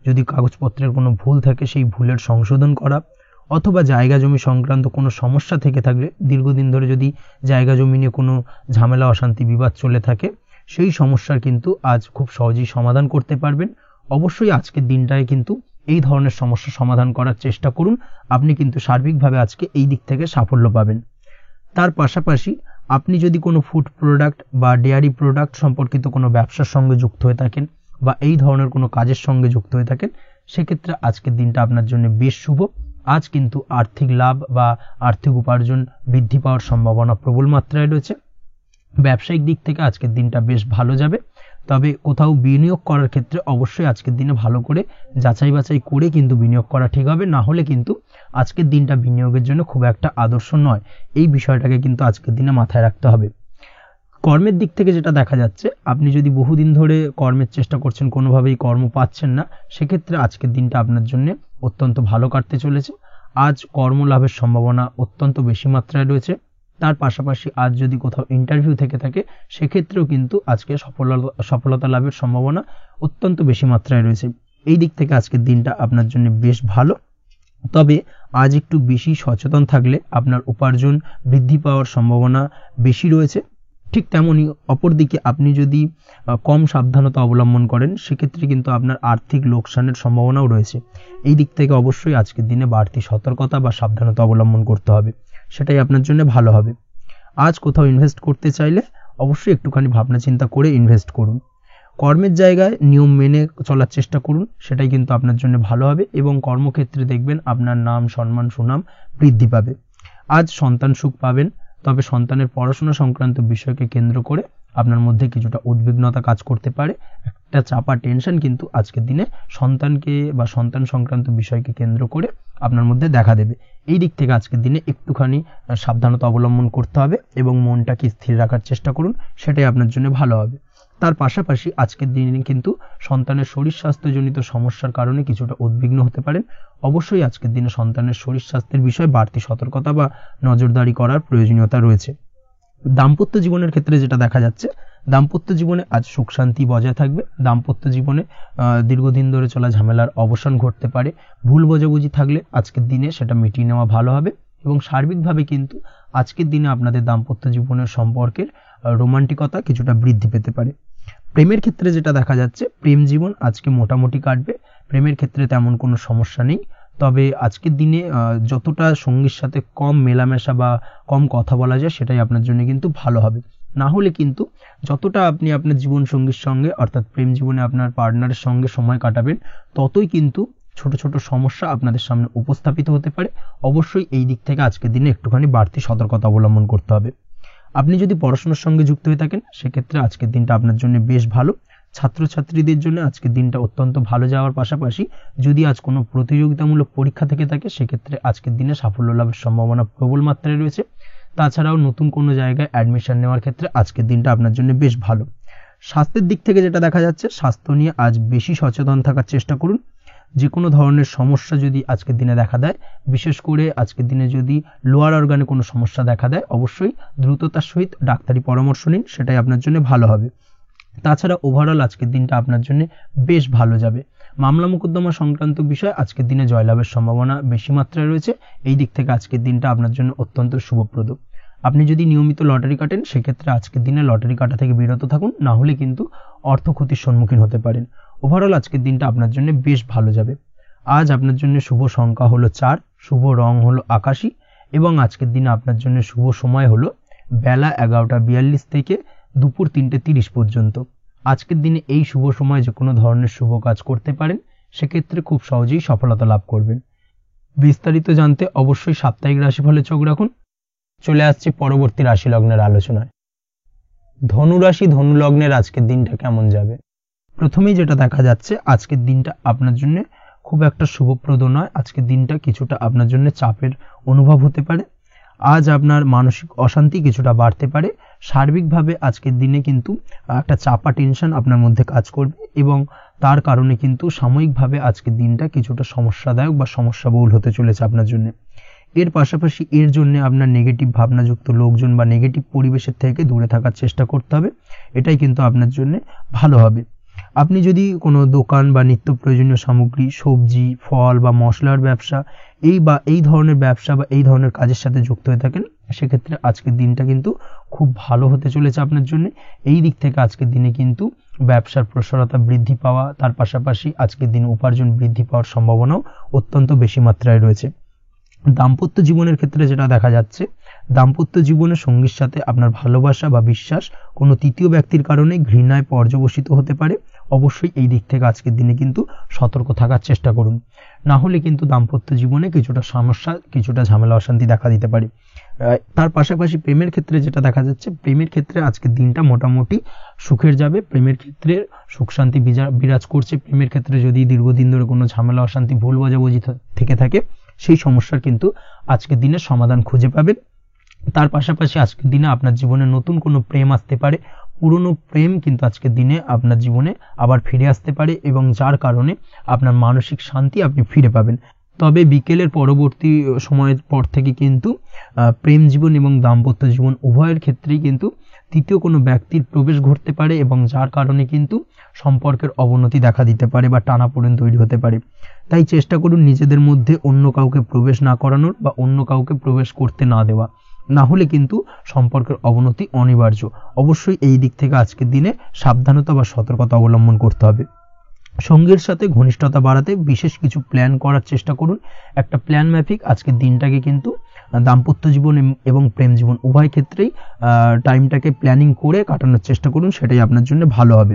যদি কাগজপত্রের কোনো ভুল থাকে সেই ভুলের সংশোধন করা, অথবা জায়গা জমি সংক্রান্ত কোনো সমস্যা থেকে থাকলে, দীর্ঘদিন ধরে যদি জায়গা জমি নিয়ে কোনো ঝামেলা অশান্তি বিবাদ চলে থাকে, সেই সমস্যার কিন্তু আজ খুব সহজেই সমাধান করতে পারবেন। অবশ্যই আজকের দিনটায় কিন্তু এই ধরনের সমস্যা সমাধান করার চেষ্টা করুন। আপনি কিন্তু সার্বিকভাবে আজকে এই দিক থেকে সাফল্য পাবেন। তার পাশাপাশি আপনি যদি কোনো ফুড প্রোডাক্ট বা ডেয়ারি প্রোডাক্ট সম্পর্কিত কোনো ব্যবসার সঙ্গে যুক্ত হয়ে থাকেন বা এই ধরনের কোনো কাজের সঙ্গে যুক্ত হয়ে থাকেন সেক্ষেত্রে আজকের দিনটা আপনার জন্য বেশ শুভ। আজ কিন্তু আর্থিক লাভ বা আর্থিক উপার্জন বৃদ্ধি পাওয়ার সম্ভাবনা প্রবল মাত্রায় রয়েছে। ব্যবসায়িক দিক থেকে আজকের দিনটা বেশ ভালো যাবে। তবে কোথাও বিনিয়োগ করার ক্ষেত্রে অবশ্যই আজকের দিনে ভালো করে যাচাই বাছাই করে কিন্তু বিনিয়োগ করা ঠিক হবে, না হলে কিন্তু আজকের দিনটা বিনিয়োগের জন্য খুব একটা আদর্শ নয়। এই বিষয়টাকে কিন্তু আজকের দিনে মাথায় রাখতে হবে। কর্মের দিক থেকে যেটা দেখা যাচ্ছে, আপনি যদি বহুদিন ধরে কর্মের চেষ্টা করছেন, কোনোভাবেই কর্ম পাচ্ছেন না, সেক্ষেত্রে আজকের দিনটা আপনার জন্য অত্যন্ত ভালো কাটতে চলেছে। আজ কর্মলাভের সম্ভাবনা অত্যন্ত বেশি মাত্রায় রয়েছে। তার পাশাপাশি আজ যদি কোথাও ইন্টারভিউ থেকে থাকে সেক্ষেত্রেও কিন্তু আজকে সফলতা লাভের সম্ভাবনা অত্যন্ত বেশি মাত্রায় রয়েছে। এই দিক থেকে আজকের দিনটা আপনার জন্য বেশ ভালো। তবে আজ একটু বেশি সচেতন থাকলে আপনার উপার্জন বৃদ্ধি পাওয়ার সম্ভাবনা বেশি রয়েছে। ঠিক তেমনি অপরদিকে আপনি যদি কম সাবধানতা অবলম্বন করেন সেক্ষেত্রে কিন্তু আপনার আর্থিক লোকসানের সম্ভাবনাও রয়েছে। এই দিক থেকে অবশ্যই আজকের দিনে বাড়তি সতর্কতা বা সাবধানতা অবলম্বন করতে হবে, সেটাই আপনার জন্য ভালো হবে। আজ কোথাও ইনভেস্ট করতে চাইলে অবশ্যই একটুখানি ভাবনা চিন্তা করে ইনভেস্ট করুন। কর্মের জায়গায় নিয়ম মেনে চলার চেষ্টা করুন, সেটাই কিন্তু আপনার জন্য ভালো হবে এবং কর্মক্ষেত্রে দেখবেন আপনার নাম, সম্মান, সুনাম বৃদ্ধি পাবে। আজ সন্তান সুখ পাবেন, তবে সন্তানের পড়াশোনা সংক্রান্ত বিষয়কে কেন্দ্র করে আপনার মধ্যে কিছুটা উদ্বিগ্নতা কাজ করতে পারে। একটা চাপা টেনশন কিন্তু আজকের দিনে সন্তানকে বা সন্তান সংক্রান্ত বিষয়কে কেন্দ্র করে আপনার মধ্যে দেখা দেবে। এই দিক থেকে আজকের দিনে একটুখানি সাবধানতা অবলম্বন করতে হবে এবং মনটাকে স্থির রাখার চেষ্টা করুন, সেটাই আপনার জন্য ভালো হবে। তার পাশাপাশি আজকের দিনে কিন্তু সন্তানের শরীর স্বাস্থ্যজনিত সমস্যার কারণে কিছুটা উদ্বিগ্ন হতে পারেন। অবশ্যই আজকের দিনে সন্তানের শরীর স্বাস্থ্যের বিষয়ে বাড়তি সতর্কতা বা নজরদারি করার প্রয়োজনীয়তা রয়েছে। দাম্পত্য জীবনের ক্ষেত্রে যেটা দেখা যাচ্ছে, দাম্পত্য জীবনে আজ সুখ শান্তি বজায় থাকবে। দাম্পত্য জীবনে দীর্ঘদিন ধরে চলা ঝামেলার অবসান ঘটতে পারে। ভুল বোঝাবুঝি থাকলে আজকের দিনে সেটা মিটিয়ে নেওয়া ভালো হবে এবং সার্বিকভাবে কিন্তু আজকের দিনে আপনাদের দাম্পত্য জীবনের সম্পর্কের রোমান্টিকতা কিছুটা বৃদ্ধি পেতে পারে। প্রেমের ক্ষেত্রে যেটা দেখা যাচ্ছে, প্রেম জীবন আজকে মোটামুটি কাটবে। প্রেমের ক্ষেত্রে তেমন কোনো সমস্যা নেই, তবে আজকের দিনে যতটা সঙ্গীর সাথে কম মেলামেশা বা কম কথা বলা যায় সেটাই আপনার জন্য কিন্তু ভালো হবে। না হলে কিন্তু যতটা আপনি আপনার জীবন সঙ্গীর সঙ্গে অর্থাৎ প্রেম জীবনে আপনার পার্টনারের সঙ্গে সময় কাটাবেন, ততই কিন্তু ছোট ছোট সমস্যা আপনাদের সামনে উপস্থাপিত হতে পারে। অবশ্যই এই দিক থেকে আজকের দিনে একটুখানি বাড়তি সতর্কতা অবলম্বন করতে হবে। আপনি যদি পড়াশোনার সঙ্গে যুক্ত হয়ে থাকেন সেক্ষেত্রে আজকের দিনটা আপনার জন্য বেশ ভালো। ছাত্রছাত্রীদের জন্য আজকের দিনটা অত্যন্ত ভালো যাওয়ার পাশাপাশি যদি আজ কোনো প্রতিযোগিতামূলক পরীক্ষা থেকে থাকে সেক্ষেত্রে আজকের দিনে সাফল্য লাভের সম্ভাবনা প্রবল মাত্রায় রয়েছে। তাছাড়াও নতুন কোনো জায়গায় অ্যাডমিশন নেওয়ার ক্ষেত্রে আজকের দিনটা আপনার জন্য বেশ ভালো। স্বাস্থ্যের দিক থেকে যেটা দেখা যাচ্ছে, স্বাস্থ্য নিয়ে আজ বেশি সচেতন থাকার চেষ্টা করুন। যে কোনো ধরনের সমস্যা যদি আজকের দিনে দেখা দেয়, বিশেষ করে আজকের দিনে যদি লোয়ার অর্গানে কোনো সমস্যা দেখা দেয়, অবশ্যই দ্রুততার সহিত ডাক্তারি পরামর্শ নিন, সেটাই আপনার জন্য ভালো হবে। তাছাড়া ওভারঅল আজকের দিনটা আপনার জন্য বেশ ভালো যাবে। মামলা মোকদ্দমা সংক্রান্ত বিষয় আজকের দিনে জয়লাভের সম্ভাবনা বেশি মাত্রায় রয়েছে। এই দিক থেকে আজকের দিনটা আপনার জন্য অত্যন্ত শুভপ্রদ। আপনি যদি নিয়মিত লটারি কাটেন সেক্ষেত্রে আজকের দিনে লটারি কাটা থেকে বিরত থাকুন, না হলে কিন্তু অর্থ ক্ষতির সম্মুখীন হতে পারেন। ওভারঅল আজকের দিনটা আপনার জন্য বেশ ভালো যাবে। আজ আপনার জন্য শুভ সংখ্যা হলো 4, শুভ রং হলো আকাশী এবং আজকের দিনে আপনার জন্য শুভ সময় হলো বেলা 11:42 থেকে দুপুর 3:30 পর্যন্ত। আজকের দিনে এই শুভ সময় যে কোনো ধরনের শুভ কাজ করতে পারেন, সেক্ষেত্রে খুব সহজেই সফলতা লাভ করবেন। বিস্তারিত জানতে অবশ্যই সাপ্তাহিক রাশিফলে চোখ রাখুন। চলে আসছে পরবর্তী রাশি লগ্নের আলোচনায়। ধনুরাশি ধনু লগ্নের আজকের দিনটা কেমন যাবে? প্রথমেই যেটা দেখা যাচ্ছে, আজকের দিনটা আপনার জন্য খুব একটা শুভপ্রদ নয়। আজকের দিনটা কিছুটা আপনার জন্য চাপের অনুভব হতে পারে। আজ আপনার মানসিক অশান্তি কিছুটা বাড়তে পারে। সার্বিকভাবে আজকের দিনে কিন্তু একটা চাপা টেনশন আপনার মধ্যে কাজ করবে এবং তার কারণে কিন্তু সাময়িকভাবে আজকের দিনটা কিছুটা সমস্যাদায়ক বা সমস্যাবহুল হতে চলেছে আপনার জন্য। এর পাশাপাশি এর জন্য আপনার নেগেটিভ ভাবনাযুক্ত লোকজন বা নেগেটিভ পরিবেশের থেকে দূরে থাকার চেষ্টা করতে হবে। এটাই কিন্তু আপনার জন্য ভালো হবে। আপনি যদি কোনো দোকান বা নিত্য প্রয়োজনীয় সামগ্রী, সবজি, ফল বা মশলার ব্যবসা এই ধরনের ব্যবসা বা এই ধরনের কাজের সাথে যুক্ত হয়ে থাকেন, সেক্ষেত্রে আজকের দিনটা কিন্তু খুব ভালো হতে চলেছে আপনার জন্য। এই দিক থেকে আজকের দিনে কিন্তু ব্যবসার প্রসারতা বৃদ্ধি পাওয়া, তার পাশাপাশি আজকের দিনে উপার্জন বৃদ্ধি পাওয়ার সম্ভাবনাও অত্যন্ত বেশি মাত্রায় রয়েছে। দাম্পত্য জীবনের ক্ষেত্রে যেটা দেখা যাচ্ছে, দাম্পত্য জীবনে সঙ্গীর সাথে আপনার ভালোবাসা বা বিশ্বাস কোনো তৃতীয় ব্যক্তির কারণে ঘৃণায় পর্যবসিত হতে পারে। অবশ্যই এই দিক থেকে আজকের দিনে কিন্তু সতর্ক থাকার চেষ্টা করুন, না হলে কিন্তু দাম্পত্য জীবনে কিছুটা সমস্যা, কিছুটা ঝামেলা অশান্তি দেখা দিতে পারে। তার পাশাপাশি প্রেমের ক্ষেত্রে যেটা দেখা যাচ্ছে, প্রেমের ক্ষেত্রে আজকের দিনটা মোটামুটি সুখের যাবে। প্রেমের ক্ষেত্রে সুখ শান্তি বিরাজ করছে। প্রেমের ক্ষেত্রে যদি দীর্ঘদিন ধরে কোনো ঝামেলা অশান্তি, ভুল বোঝাবুঝি থেকে থাকে, সেই সমস্যার কিন্তু আজকের দিনে সমাধান খুঁজে পাবেন। তার পাশাপাশি আজকের দিনে আপনার জীবনে নতুন কোনো প্রেম আসতে পারে। পুরনো প্রেম কিন্তু আজকের দিনে আপনার জীবনে আবার ফিরে আসতে পারে এবং যার কারণে আপনার মানসিক শান্তি আপনি ফিরে পাবেন। তবে বিকেলের পরবর্তী সময়ের পর থেকে কিন্তু প্রেম জীবন এবং দাম্পত্য জীবন উভয়ের ক্ষেত্রেই কিন্তু তৃতীয় কোনো ব্যক্তির প্রবেশ ঘটতে পারে এবং যার কারণে কিন্তু সম্পর্কের অবনতি দেখা দিতে পারে বা টানাপোড়েন তৈরি হতে পারে। তাই চেষ্টা করুন নিজেদের মধ্যে অন্য কাউকে প্রবেশ না করানোর বা অন্য কাউকে প্রবেশ করতে না দেওয়া, না হলে কিন্তু সম্পর্কের অবনতি অনিবার্য। অবশ্যই এই দিক থেকে আজকের দিনে সাবধানতা বা সতর্কতা অবলম্বন করতে হবে। সঙ্গীর সাথে ঘনিষ্ঠতা বাড়াতে বিশেষ কিছু প্ল্যান করার চেষ্টা করুন। একটা প্ল্যান মাফিক আজকের দিনটাকে কিন্তু দাম্পত্য জীবন এবং প্রেম জীবন উভয় ক্ষেত্রেই টাইমটাকে প্ল্যানিং করে কাটানোর চেষ্টা করুন, সেটাই আপনার জন্য ভালো হবে।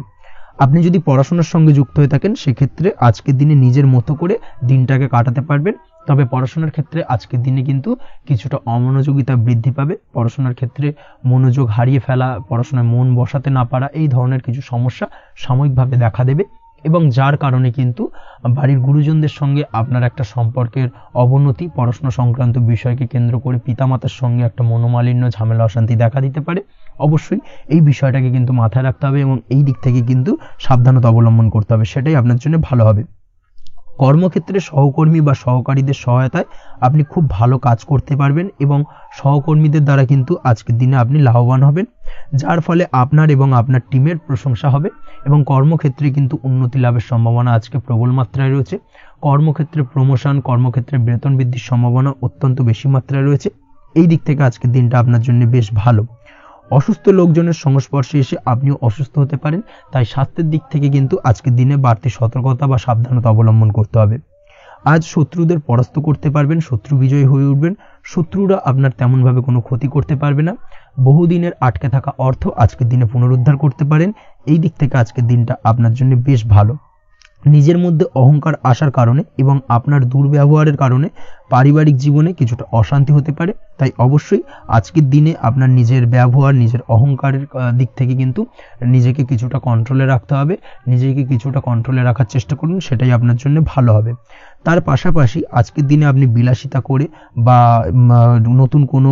আপনি যদি পড়াশোনার সঙ্গে যুক্ত হয়ে থাকেন সেক্ষেত্রে আজকের দিনে নিজের মতো করে দিনটাকে কাটাতে পারবেন। তবে পড়াশোনার ক্ষেত্রে আজকের দিনে কিন্তু কিছুটা অমনোযোগিতা বৃদ্ধি পাবে। পড়াশোনার ক্ষেত্রে মনোযোগ হারিয়ে ফেলা, পড়াশোনায় মন বসাতে না পারা, এই ধরনের কিছু সমস্যা সাময়িকভাবে দেখা দেবে এবং যার কারণে কিন্তু বাড়ির গুরুজনদের সঙ্গে আপনার একটা সম্পর্কের অবনতি, পড়াশোনা সংক্রান্ত বিষয়কে কেন্দ্র করে পিতামাতার সঙ্গে একটা মনোমালিন্য, ঝামেলা অশান্তি দেখা দিতে পারে। অবশ্যই এই বিষয়টাকে কিন্তু মাথায় রাখতে হবে এবং এই দিক থেকে কিন্তু সাবধানতা অবলম্বন করতে হবে, সেটাই আপনার জন্য ভালো হবে। কর্মক্ষেত্রে সহকর্মী বা সহকারীদের সহায়তায় আপনি খুব ভালো কাজ করতে পারবেন এবং সহকর্মীদের দ্বারা কিন্তু আজকের দিনে আপনি লাভবান হবেন, যার ফলে আপনার এবং আপনার টিমের প্রশংসা হবে এবং কর্মক্ষেত্রে কিন্তু উন্নতি লাভের সম্ভাবনা আজকে প্রবল মাত্রায় রয়েছে। কর্মক্ষেত্রে প্রমোশন, কর্মক্ষেত্রে বেতন বৃদ্ধির সম্ভাবনা অত্যন্ত বেশি মাত্রায় রয়েছে। এই দিক থেকে আজকের দিনটা আপনার জন্য বেশ ভালো। অসুস্থ লোকজনের সংস্পর্শে এসে আপনিও অসুস্থ হতে পারেন, তাই স্বাস্থ্যের দিক থেকে কিন্তু আজকের দিনে বাড়তি সতর্কতা বা সাবধানতা অবলম্বন করতে হবে। আজ শত্রুদের পরাস্ত করতে পারবেন, শত্রু বিজয়ী হয়ে উঠবেন, শত্রুরা আপনার তেমনভাবে কোনো ক্ষতি করতে পারবে না। বহুদিনের আটকে থাকা অর্থ আজকের দিনে পুনরুদ্ধার করতে পারেন। এই দিক থেকে আজকের দিনটা আপনার জন্য বেশ ভালো। নিজের মধ্যে অহংকার আসার কারণে এবং আপনার দুর্ব্যবহারের কারণে পারিবারিক জীবনে কিছুটা অশান্তি হতে পারে, তাই অবশ্যই আজকের দিনে আপনার নিজের ব্যবহার, নিজের অহংকারের দিক থেকে কিন্তু নিজেকে কিছুটা কন্ট্রোলে রাখতে হবে। নিজেকে কিছুটা কন্ট্রোলে রাখার চেষ্টা করুন, সেটাই আপনার জন্য ভালো হবে। তার পাশাপাশি আজকের দিনে আপনি বিলাসিতা করে বা নতুন কোনো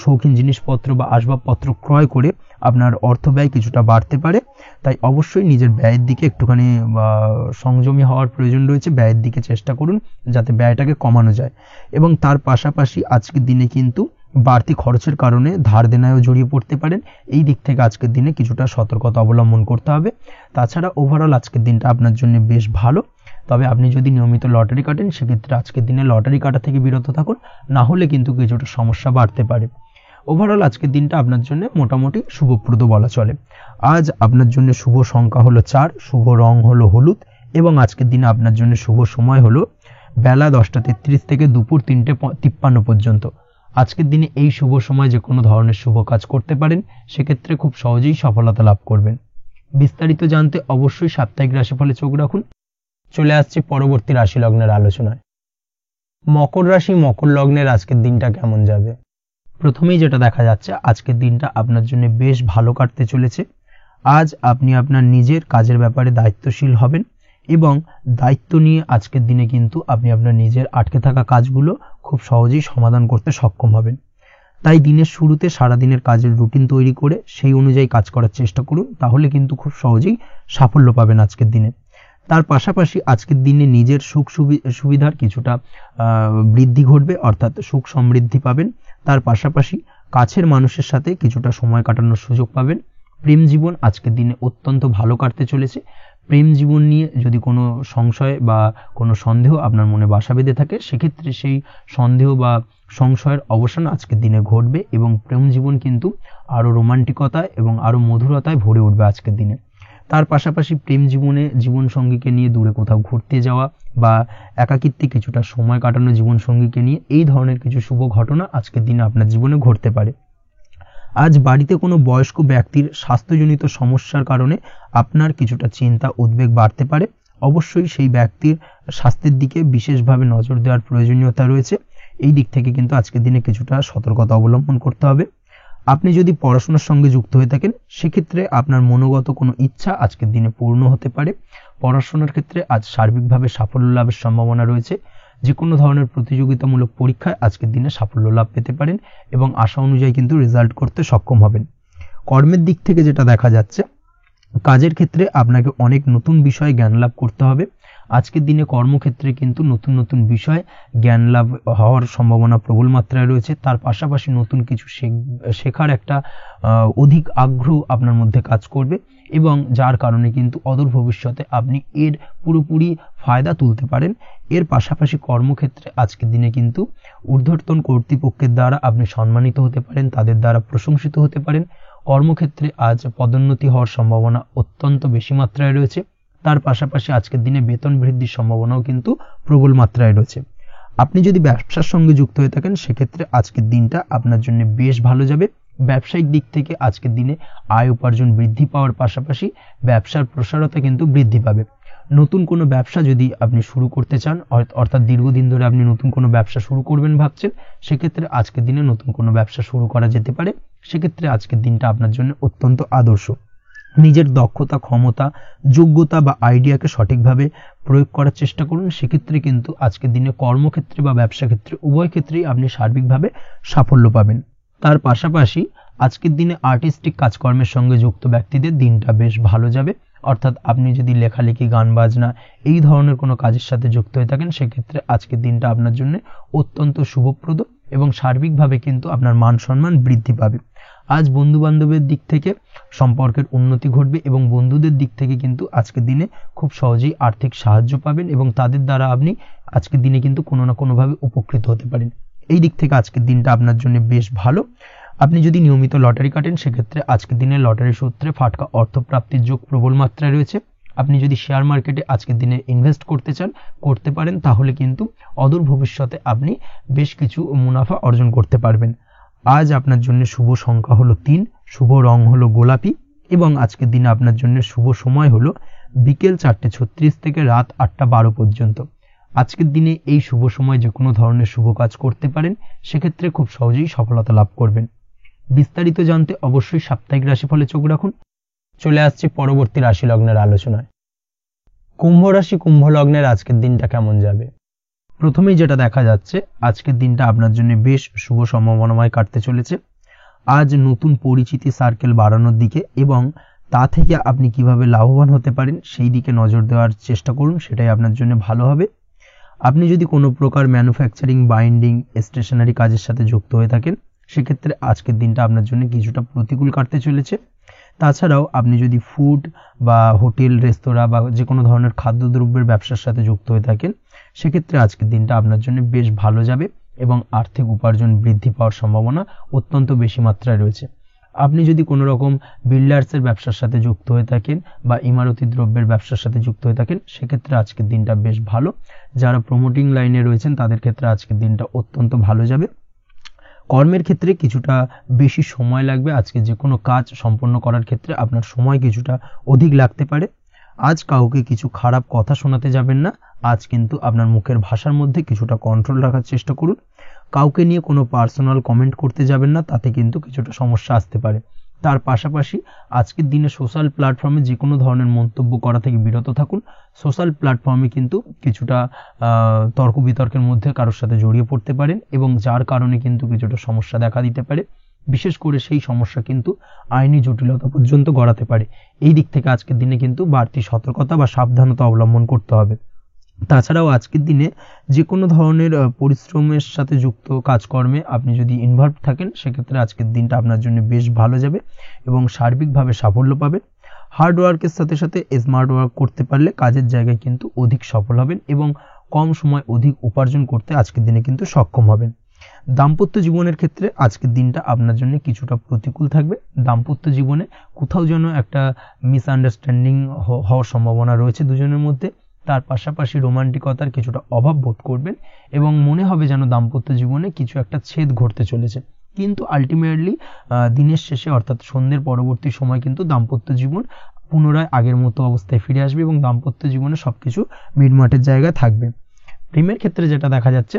শৌখিন জিনিসপত্র বা আসবাবপত্র ক্রয় করে আপনার অর্থ ব্যয় কিছুটা বাড়তে পারে, তাই অবশ্যই নিজের ব্যয়ের দিকে একটুখানি সংযমী হওয়ার প্রয়োজন রয়েছে। ব্যয়ের দিকে চেষ্টা করুন যাতে ব্যয়টাকে কমানো যায়। এবং তার পাশাপাশি আজকের দিনে কিন্তু বাড়তি খরচের কারণে ধার দেনায়ও জড়িয়ে পড়তে পারেন। এই দিক থেকে আজকের দিনে কিছুটা সতর্কতা অবলম্বন করতে হবে। তাছাড়া ওভারঅল আজকের দিনটা আপনার জন্য বেশ ভালো। তবে আপনি যদি নিয়মিত লটারি কাটেন সেক্ষেত্রে আজকের দিনে লটারি কাটা থেকে বিরত থাকুন, না হলে কিন্তু কিছুটা সমস্যা বাড়তে পারে। ওভারঅল আজকের দিনটা আপনার জন্য মোটামুটি শুভপ্রদ বলা চলে। আজ আপনার জন্য শুভ সংখ্যা হলো 4, শুভ রং হলো হলুদ এবং আজকের দিনে আপনার জন্য শুভ সময় হলো বেলা 10:33 থেকে দুপুর 3:53 পর্যন্ত। আজকের দিনে এই শুভ সময় যে কোনো ধরনের শুভ কাজ করতে পারেন, সেক্ষেত্রে খুব সহজেই সফলতা লাভ করবেন। বিস্তারিত জানতে অবশ্যই সাপ্তাহিক রাশিফলে চোখ রাখুন। চলে আসছে পরবর্তী রাশি লগ্নের আলোচনায়। মকর রাশি, মকর লগ্নের আজকের দিনটা কেমন যাবে? প্রথমেই যেটা দেখা যাচ্ছে, আজকের দিনটা আপনার জন্য বেশ ভালো কাটতে চলেছে। আজ আপনি আপনার নিজের কাজের ব্যাপারে দায়িত্বশীল হবেন এবং দায়িত্ব নিয়ে আজকের দিনে কিন্তু আপনি আপনার নিজের আটকে থাকা কাজগুলো খুব সহজেই সমাধান করতে সক্ষম হবেন। তাই দিনের শুরুতে সারাদিনের কাজের রুটিন তৈরি করে সেই অনুযায়ী কাজ করার চেষ্টা করুন, তাহলে কিন্তু খুব সহজেই সাফল্য পাবেন আজকের দিনে। তার পাশাপাশি আজকের দিনে নিজের সুখ সুবিধার কিছুটা বৃদ্ধি ঘটবে, অর্থাৎ সুখ সমৃদ্ধি পাবেন। তার পাশাপাশি কাছের মানুষের সাথে কিছুটা সময় কাটানোর সুযোগ পাবেন। প্রেম জীবন আজকের দিনে অত্যন্ত ভালো কাটতে চলেছে। প্রেম জীবন নিয়ে যদি কোনো সংশয় বা কোনো সন্দেহ আপনার মনে বাসা বেঁধে থাকে, সেক্ষেত্রে সেই সন্দেহ বা সংশয়ের অবসান আজকের দিনে ঘটবে এবং প্রেম জীবন কিন্তু আরো রোমান্টিকতায় এবং আরো মধুরতায় ভরে উঠবে আজকের দিনে। তার পাশাপাশি প্রেম জীবনে জীবন সঙ্গীকে নিয়ে দূরে কোথাও ঘুরতে যাওয়া বা একাকিত্বে কিছুটা সময় কাটানো জীবন সঙ্গীকে নিয়ে, এই ধরনের কিছু শুভ ঘটনা আজকের দিনে আপনার জীবনে ঘটতে পারে। আজ বাড়িতে কোনো বয়স্ক ব্যক্তির স্বাস্থ্যজনিত সমস্যার কারণে আপনার কিছুটা চিন্তা উদ্বেগ বাড়তে পারে। অবশ্যই সেই ব্যক্তির স্বাস্থ্যের দিকে বিশেষভাবে নজর দেওয়ার প্রয়োজনীয়তা রয়েছে। এই দিক থেকে কিন্তু আজকের দিনে কিছুটা সতর্কতা অবলম্বন করতে হবে। আপনি যদি পড়াশোনার সঙ্গে যুক্ত হয়ে থাকেন, সেক্ষেত্রে আপনার মনোগত কোনো ইচ্ছা আজকের দিনে পূর্ণ হতে পারে। পড়াশোনার ক্ষেত্রে আজ সার্বিকভাবে সাফল্য লাভের সম্ভাবনা রয়েছে। যে কোনো ধরনের প্রতিযোগিতামূলক পরীক্ষায় আজকের দিনে সাফল্য লাভ পেতে পারেন এবং আশা অনুযায়ী কিন্তু রেজাল্ট করতে সক্ষম হবেন। কর্মের দিক থেকে যেটা দেখা যাচ্ছে, কাজের ক্ষেত্রে আপনাকে অনেক নতুন বিষয়ে জ্ঞান লাভ করতে হবে। আজকের দিনে কর্মক্ষেত্রে কিন্তু নতুন নতুন বিষয় জ্ঞান লাভ হওয়ার সম্ভাবনা প্রবল মাত্রায় রয়েছে। তার পাশাপাশি নতুন কিছু শেখার একটা অধিক আগ্রহ আপনার মধ্যে কাজ করবে এবং যার কারণে কিন্তু অদূর ভবিষ্যতে আপনি এর পুরোপুরি ফায়দা তুলতে পারেন। এর পাশাপাশি কর্মক্ষেত্রে আজকের দিনে কিন্তু ঊর্ধ্বতন কর্তৃপক্ষের দ্বারা আপনি সম্মানিত হতে পারেন, তাদের দ্বারা প্রশংসিত হতে পারেন। কর্মক্ষেত্রে আজ পদোন্নতি হওয়ার সম্ভাবনা অত্যন্ত বেশি মাত্রায় রয়েছে। তার পাশাপাশি আজকের দিনে বেতন বৃদ্ধির সম্ভাবনাও কিন্তু প্রবল মাত্রায় রয়েছে। আপনি যদি ব্যবসার সঙ্গে যুক্ত হয়ে থাকেন, সেক্ষেত্রে আজকের দিনটা আপনার জন্য বেশ ভালো যাবে। ব্যবসায়িক দিক থেকে আজকের দিনে আয় উপার্জন বৃদ্ধি পাওয়ার পাশাপাশি ব্যবসার প্রসারতা কিন্তু বৃদ্ধি পাবে। নতুন কোনো ব্যবসা যদি আপনি শুরু করতে চান, অর্থাৎ দীর্ঘদিন ধরে আপনি নতুন কোনো ব্যবসা শুরু করবেন ভাবছেন, সেক্ষেত্রে আজকের দিনে নতুন কোনো ব্যবসা শুরু করা যেতে পারে। সেক্ষেত্রে আজকের দিনটা আপনার জন্য অত্যন্ত আদর্শ। নিজের দক্ষতা, ক্ষমতা, যোগ্যতা বা আইডিয়াকে সঠিকভাবে প্রয়োগ করার চেষ্টা করুন। সেক্ষেত্রে কিন্তু আজকের দিনে কর্মক্ষেত্রে বা ব্যবসা ক্ষেত্রে উভয় ক্ষেত্রেই আপনি সার্বিকভাবে সাফল্য পাবেন। তার পাশাপাশি আজকের দিনে আর্টিস্টিক কাজকর্মের সঙ্গে যুক্ত ব্যক্তিদের দিনটা বেশ ভালো যাবে। অর্থাৎ আপনি যদি লেখালেখি, গান বাজনা এই ধরনের কোনো কাজের সাথে যুক্ত হয়ে থাকেন, সেক্ষেত্রে আজকের দিনটা আপনার জন্য অত্যন্ত শুভপ্রদ এবং সার্বিকভাবে কিন্তু আপনার মান সম্মান বৃদ্ধি পাবে। আজ বন্ধু বান্ধবের দিক থেকে সম্পর্কের উন্নতি ঘটবে এবং বন্ধুদের দিক থেকে কিন্তু আজকের দিনে খুব সহজেই আর্থিক সাহায্য পাবেন এবং তাদের দ্বারা আপনি আজকের দিনে কিন্তু কোনো না কোনোভাবে উপকৃত হতে পারেন। এই দিক থেকে আজকের দিনটা আপনার জন্য বেশ ভালো। আপনি যদি নিয়মিত লটারি কাটেন, সেক্ষেত্রে আজকের দিনে লটারি সূত্রে ফাটকা অর্থপ্রাপ্তির যোগ প্রবল মাত্রায় রয়েছে। আপনি যদি শেয়ার মার্কেটে আজকের দিনে ইনভেস্ট করতে চান, করতে পারেন, তাহলে কিন্তু অদূর ভবিষ্যতে আপনি বেশ কিছু মুনাফা অর্জন করতে পারবেন। আজ আপনার জন্য শুভ সংখ্যা হলো 3, শুভ রং হলো গোলাপি এবং আজকের দিনে আপনার জন্য শুভ সময় হলো বিকেল 4:36 থেকে রাত 8:12 পর্যন্ত। আজকের দিনে এই শুভ সময় যে কোনো ধরনের শুভ কাজ করতে পারেন, সেক্ষেত্রে খুব সহজেই সফলতা লাভ করবেন। বিস্তারিত জানতে অবশ্যই সাপ্তাহিক রাশিফলে চোখ রাখুন। চলে আসছি পরবর্তী রাশি লগ্নের আলোচনায়। কুম্ভ রাশি, কুম্ভ লগ্নের আজকের দিনটা কেমন যাবে? প্রথমেই যেটা দেখা যাচ্ছে, আজকের দিনটা আপনার জন্য বেশ শুভ সম্ভাবনাময় কাটতে চলেছে। আজ নতুন পরিচিতি সার্কেল বাড়ানোর দিকে এবং তা থেকে আপনি কিভাবে লাভবান হতে পারেন সেই দিকে নজর দেওয়ার চেষ্টা করুন, সেটাই আপনার জন্য ভালো হবে। আপনি যদি কোনো প্রকার ম্যানুফ্যাকচারিং, বাইন্ডিং, স্টেশনারি কাজের সাথে যুক্ত হয়ে থাকেন, সেক্ষেত্রে আজকের দিনটা আপনার জন্য কিছুটা প্রতিকূল কাটতে চলেছে। তাছাড়াও আপনি যদি ফুড বা হোটেল, রেস্তোরাঁ বা যে কোনো ধরনের খাদ্যদ্রব্যের ব্যবসার সাথে যুক্ত হয়ে থাকেন, সেক্ষেত্রে আজকের দিনটা আপনার জন্য বেশ ভালো যাবে এবং আর্থিক উপার্জন বৃদ্ধি পাওয়ার সম্ভাবনা অত্যন্ত বেশি মাত্রায় রয়েছে। আপনি যদি কোনো রকম বিল্ডার্সের ব্যবসার সাথে যুক্ত হয়ে থাকেন বা ইমারতি দ্রব্যের ব্যবসার সাথে যুক্ত হয়ে থাকেন, সেক্ষেত্রে আজকের দিনটা বেশ ভালো। যারা প্রমোটিং লাইনে রয়েছেন তাদের ক্ষেত্রে আজকের দিনটা অত্যন্ত ভালো যাবে। কর্মের ক্ষেত্রে কিছুটা বেশি সময় লাগবে। আজকে যে কোনো কাজ সম্পন্ন করার ক্ষেত্রে আপনার সময় কিছুটা অধিক লাগতে পারে। আজ কাউকে কিছু খারাপ কথা শোনাতে যাবেন না। আজ কিন্তু আপনার মুখের ভাষার মধ্যে কিছুটা কন্ট্রোল রাখার চেষ্টা করুন। কাউকে নিয়ে কোনো পার্সোনাল কমেন্ট করতে যাবেন না, তাতে কিন্তু কিছুটা সমস্যা আসতে পারে। তার পাশাপাশি আজকের দিনে সোশ্যাল প্ল্যাটফর্মে যে কোনো ধরনের মন্তব্য করা থেকে বিরত থাকুন। সোশ্যাল প্ল্যাটফর্মে কিন্তু কিছুটা তর্ক বিতর্কের মধ্যে কারোর সাথে জড়িয়ে পড়তে পারেন এবং যার কারণে কিন্তু কিছুটা সমস্যা দেখা দিতে পারে। বিশেষ করে সেই সমস্যা কিন্তু আইনি জটিলতা পর্যন্ত গড়াতে পারে। এই দিক থেকে আজকের দিনে কিন্তু বাড়তি সতর্কতা বা সাবধানতা অবলম্বন করতে হবে। তাছাড়াও আজকের দিনে যে কোনো ধরনের পরিশ্রমের সাথে যুক্ত কাজকর্মে আপনি যদি ইনভলভ থাকেন, সেক্ষেত্রে আজকের দিনটা আপনার জন্য বেশ ভালো যাবে এবং সার্বিকভাবে সাফল্য পাবেন। হার্ড ওয়ার্কের সাথে সাথে স্মার্ট ওয়ার্ক করতে পারলে কাজের জায়গায় কিন্তু অধিক সফল হবেন এবং কম সময় অধিক উপার্জন করতে আজকের দিনে কিন্তু সক্ষম হবেন। দাম্পত্য জীবনের ক্ষেত্রে আজকের দিনটা আপনার জন্য কিছুটা প্রতিকূল থাকবে। দাম্পত্য জীবনে কোথাও যেন একটা মিসআন্ডারস্ট্যান্ডিং হওয়ার সম্ভাবনা রয়েছে দুজনের মধ্যে। তার পাশাপাশি রোমান্টিকতার কিছুটা অভাব বোধ করবেন এবং মনে হবে যেন দাম্পত্য জীবনে কিছু একটা ছেদ ঘটতে চলেছে। কিন্তু আলটিমেটলি দিনের শেষে অর্থাৎ সন্ধ্যের পরবর্তী সময় কিন্তু দাম্পত্য জীবন পুনরায় আগের মতো অবস্থায় ফিরে আসবে এবং দাম্পত্য জীবনে সবকিছু মিটমাটের জায়গায় থাকবে। প্রেমের ক্ষেত্রে যেটা দেখা যাচ্ছে,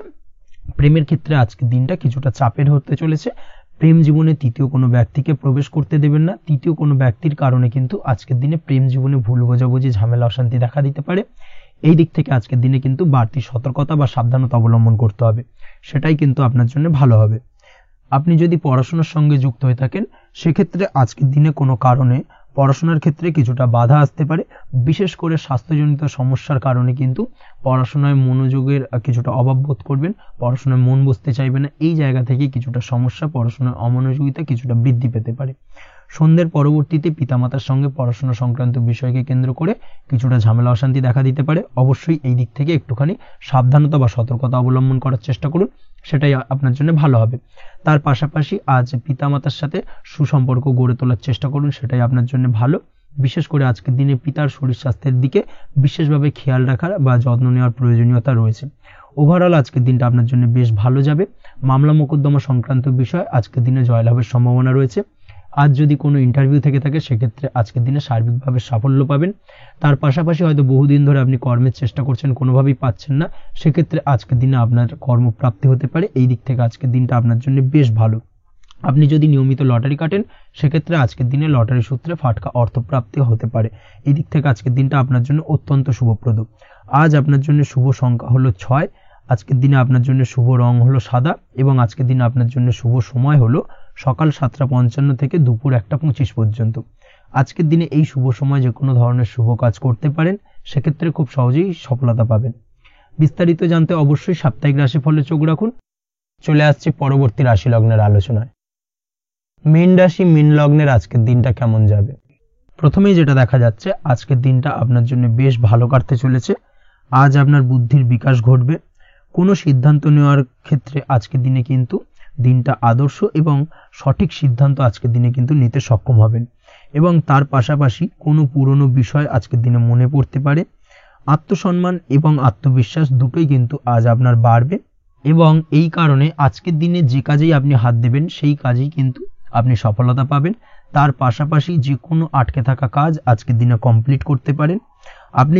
প্রেমের ক্ষেত্রে আজকের দিনটা কিছুটা চাপের হতে চলেছে। প্রেম জীবনে তৃতীয় কোনো ব্যক্তিকে প্রবেশ করতে দেবেন না। তৃতীয় কোনো ব্যক্তির কারণে কিন্তু আজকের দিনে প্রেম জীবনে ভুল বোঝাবুঝি, ঝামেলা, অশান্তি দেখা দিতে পারে। এই দিক থেকে আজকের দিনে কিন্তু বাড়তি সতর্কতা বা সাবধানতা অবলম্বন করতে হবে, সেটাই কিন্তু আপনার জন্য ভালো হবে। আপনি যদি পড়াশোনার সঙ্গে যুক্ত হয়ে থাকেন, সেক্ষেত্রে আজকের দিনে কোনো কারণে পড়াশোনার ক্ষেত্রে কিছুটা বাধা আসতে পারে। বিশেষ করে স্বাস্থ্যজনিত সমস্যার কারণে কিন্তু পড়াশোনায় মনোযোগের কিছুটা অভাব বোধ করবেন, পড়াশোনায় মন বসতে চাইবে না। এই জায়গা থেকে কিছুটা সমস্যা, পড়াশোনার অমনোযোগিতা কিছুটা বৃদ্ধি পেতে পারে। সন্ধ্যের পরবর্তীতে পিতামাতার সঙ্গে পড়াশোনা সংক্রান্ত বিষয়কে কেন্দ্র করে কিছুটা ঝামেলা, অশান্তি দেখা দিতে পারে। অবশ্যই এই দিক থেকে একটুখানি সাবধানতা বা সতর্কতা অবলম্বন করার চেষ্টা করুন, সেটাই আপনার জন্য ভালো হবে। তার পাশাপাশি আজ পিতামাতার সাথে সুসম্পর্ক গড়ে তোলার চেষ্টা করুন, সেটাই আপনার জন্য ভালো। বিশেষ করে আজকের দিনে পিতার শরীর স্বাস্থ্যের দিকে বিশেষভাবে খেয়াল রাখার বা যত্ন নেওয়ার প্রয়োজনীয়তা রয়েছে। ওভারঅল আজকের দিনটা আপনার জন্য বেশ ভালো যাবে। মামলা মোকদ্দমা সংক্রান্ত বিষয় আজকের দিনে জয়লাভের সম্ভাবনা রয়েছে। আজ যদি কোনো ইন্টারভিউ থেকে থাকে, সেক্ষেত্রে আজকের দিনে সার্বিকভাবে সাফল্য পাবেন। তার পাশাপাশি হয়তো বহুদিন ধরে আপনি কর্মের চেষ্টা করছেন, কোনোভাবেই পাচ্ছেন না, সেক্ষেত্রে আজকের দিনে আপনার কর্মপ্রাপ্তি হতে পারে। এই দিক থেকে আজকের দিনটা আপনার জন্য বেশ ভালো। আপনি যদি নিয়মিত লটারি কাটেন, সেক্ষেত্রে আজকের দিনে লটারি সূত্রে ফাটকা অর্থপ্রাপ্তি হতে পারে। এই দিক থেকে আজকের দিনটা আপনার জন্য অত্যন্ত শুভপ্রদ। আজ আপনার জন্য শুভ সংখ্যা হলো 6। আজকের দিনে আপনার জন্য শুভ রং হলো সাদা এবং আজকের দিনে আপনার জন্য শুভ সময় হলো সকাল 7:55 থেকে দুপুর 1:25 পর্যন্ত। আজকের দিনে এই শুভ সময় যে কোনো ধরনের শুভ কাজ করতে পারেন, সেক্ষেত্রে খুব সহজেই সফলতা পাবেন। বিস্তারিত জানতে অবশ্যই সাপ্তাহিক রাশিফলে চোখ রাখুন। চলে আসছে পরবর্তী রাশি লগ্নের আলোচনায়। মীন রাশি মীন লগ্নের আজকের দিনটা কেমন যাবে? প্রথমেই যেটা দেখা যাচ্ছে, আজকের দিনটা আপনার জন্য বেশ ভালো কাটতে চলেছে। আজ আপনার বুদ্ধির বিকাশ ঘটবে। কোনো সিদ্ধান্ত নেওয়ার ক্ষেত্রে আজকের দিনে কিন্তু দিনটা আদর্শ এবং সঠিক সিদ্ধান্ত আজকের দিনে কিন্তু নিতে সক্ষম হবেন। এবং তার পাশাপাশি কোনো পুরনো বিষয় আজকের দিনে মনে পড়তে পারে। আত্মসম্মান এবং আত্মবিশ্বাস দুটোই কিন্তু আজ আপনার বাড়বে এবং এই কারণে আজকের দিনে যে কাজেই আপনি হাত দেবেন সেই কাজেই কিন্তু আপনি সফলতা পাবেন। তার পাশাপাশি যে কোনো আটকে থাকা কাজ আজকের দিনে কমপ্লিট করতে পারেন। আপনি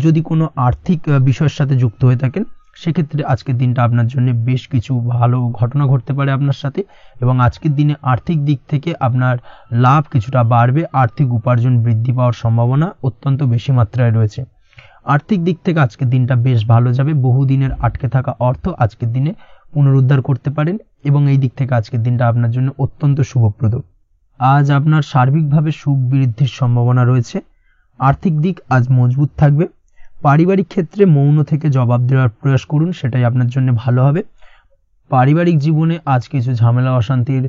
যদি কোনো আর্থিক বিষয়ের সাথে যুক্ত হয়ে থাকেন, সেক্ষেত্রে আজকের দিনটা আপনার জন্য বেশ কিছু ভালো ঘটনা ঘটতে পারে আপনার সাথে এবং আজকের দিনে আর্থিক দিক থেকে আপনার লাভ কিছুটা বাড়বে। আর্থিক উপার্জন বৃদ্ধি পাওয়ার সম্ভাবনা অত্যন্ত বেশি মাত্রায় রয়েছে। আর্থিক দিক থেকে আজকের দিনটা বেশ ভালো যাবে। বহুদিনের আটকে থাকা অর্থ আজকের দিনে পুনরুদ্ধার করতে পারেন এবং এই দিক থেকে আজকের দিনটা আপনার জন্য অত্যন্ত শুভপ্রদ। আজ আপনার সার্বিকভাবে সুখ বৃদ্ধির সম্ভাবনা রয়েছে। আর্থিক দিক আজ মজবুত থাকবে। পারিবারিক ক্ষেত্রে মৌন থেকে জবাব দেওয়ার প্রয়াস করুন, সেটাই আপনার জন্য ভালো হবে। পারিবারিক জীবনে আজ কিছু ঝামেলা অশান্তির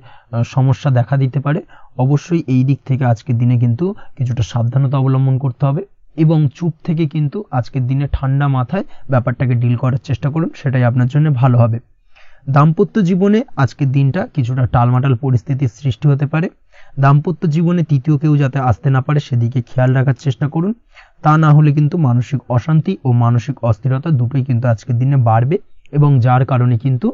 সমস্যা দেখা দিতে পারে। অবশ্যই এই দিক থেকে আজকের দিনে কিন্তু কিছুটা সাবধানতা অবলম্বন করতে হবে এবং চুপ থেকে কিন্তু আজকের দিনে ঠান্ডা মাথায় ব্যাপারটাকে ডিল করার চেষ্টা করুন, সেটাই আপনার জন্য ভালো হবে। দাম্পত্য জীবনে আজকের দিনটা কিছুটা টালমাটাল পরিস্থিতির সৃষ্টি হতে পারে। দাম্পত্য জীবনে তৃতীয় কেউ যাতে আসতে না পারে সেদিকে খেয়াল রাখার চেষ্টা করুন। তা না হলে কিন্তু মানসিক অশান্তি ও মানসিক অস্থিরতা দুটোই কিন্তু আজকের দিনে বাড়বে এবং যার কারণে কিন্তু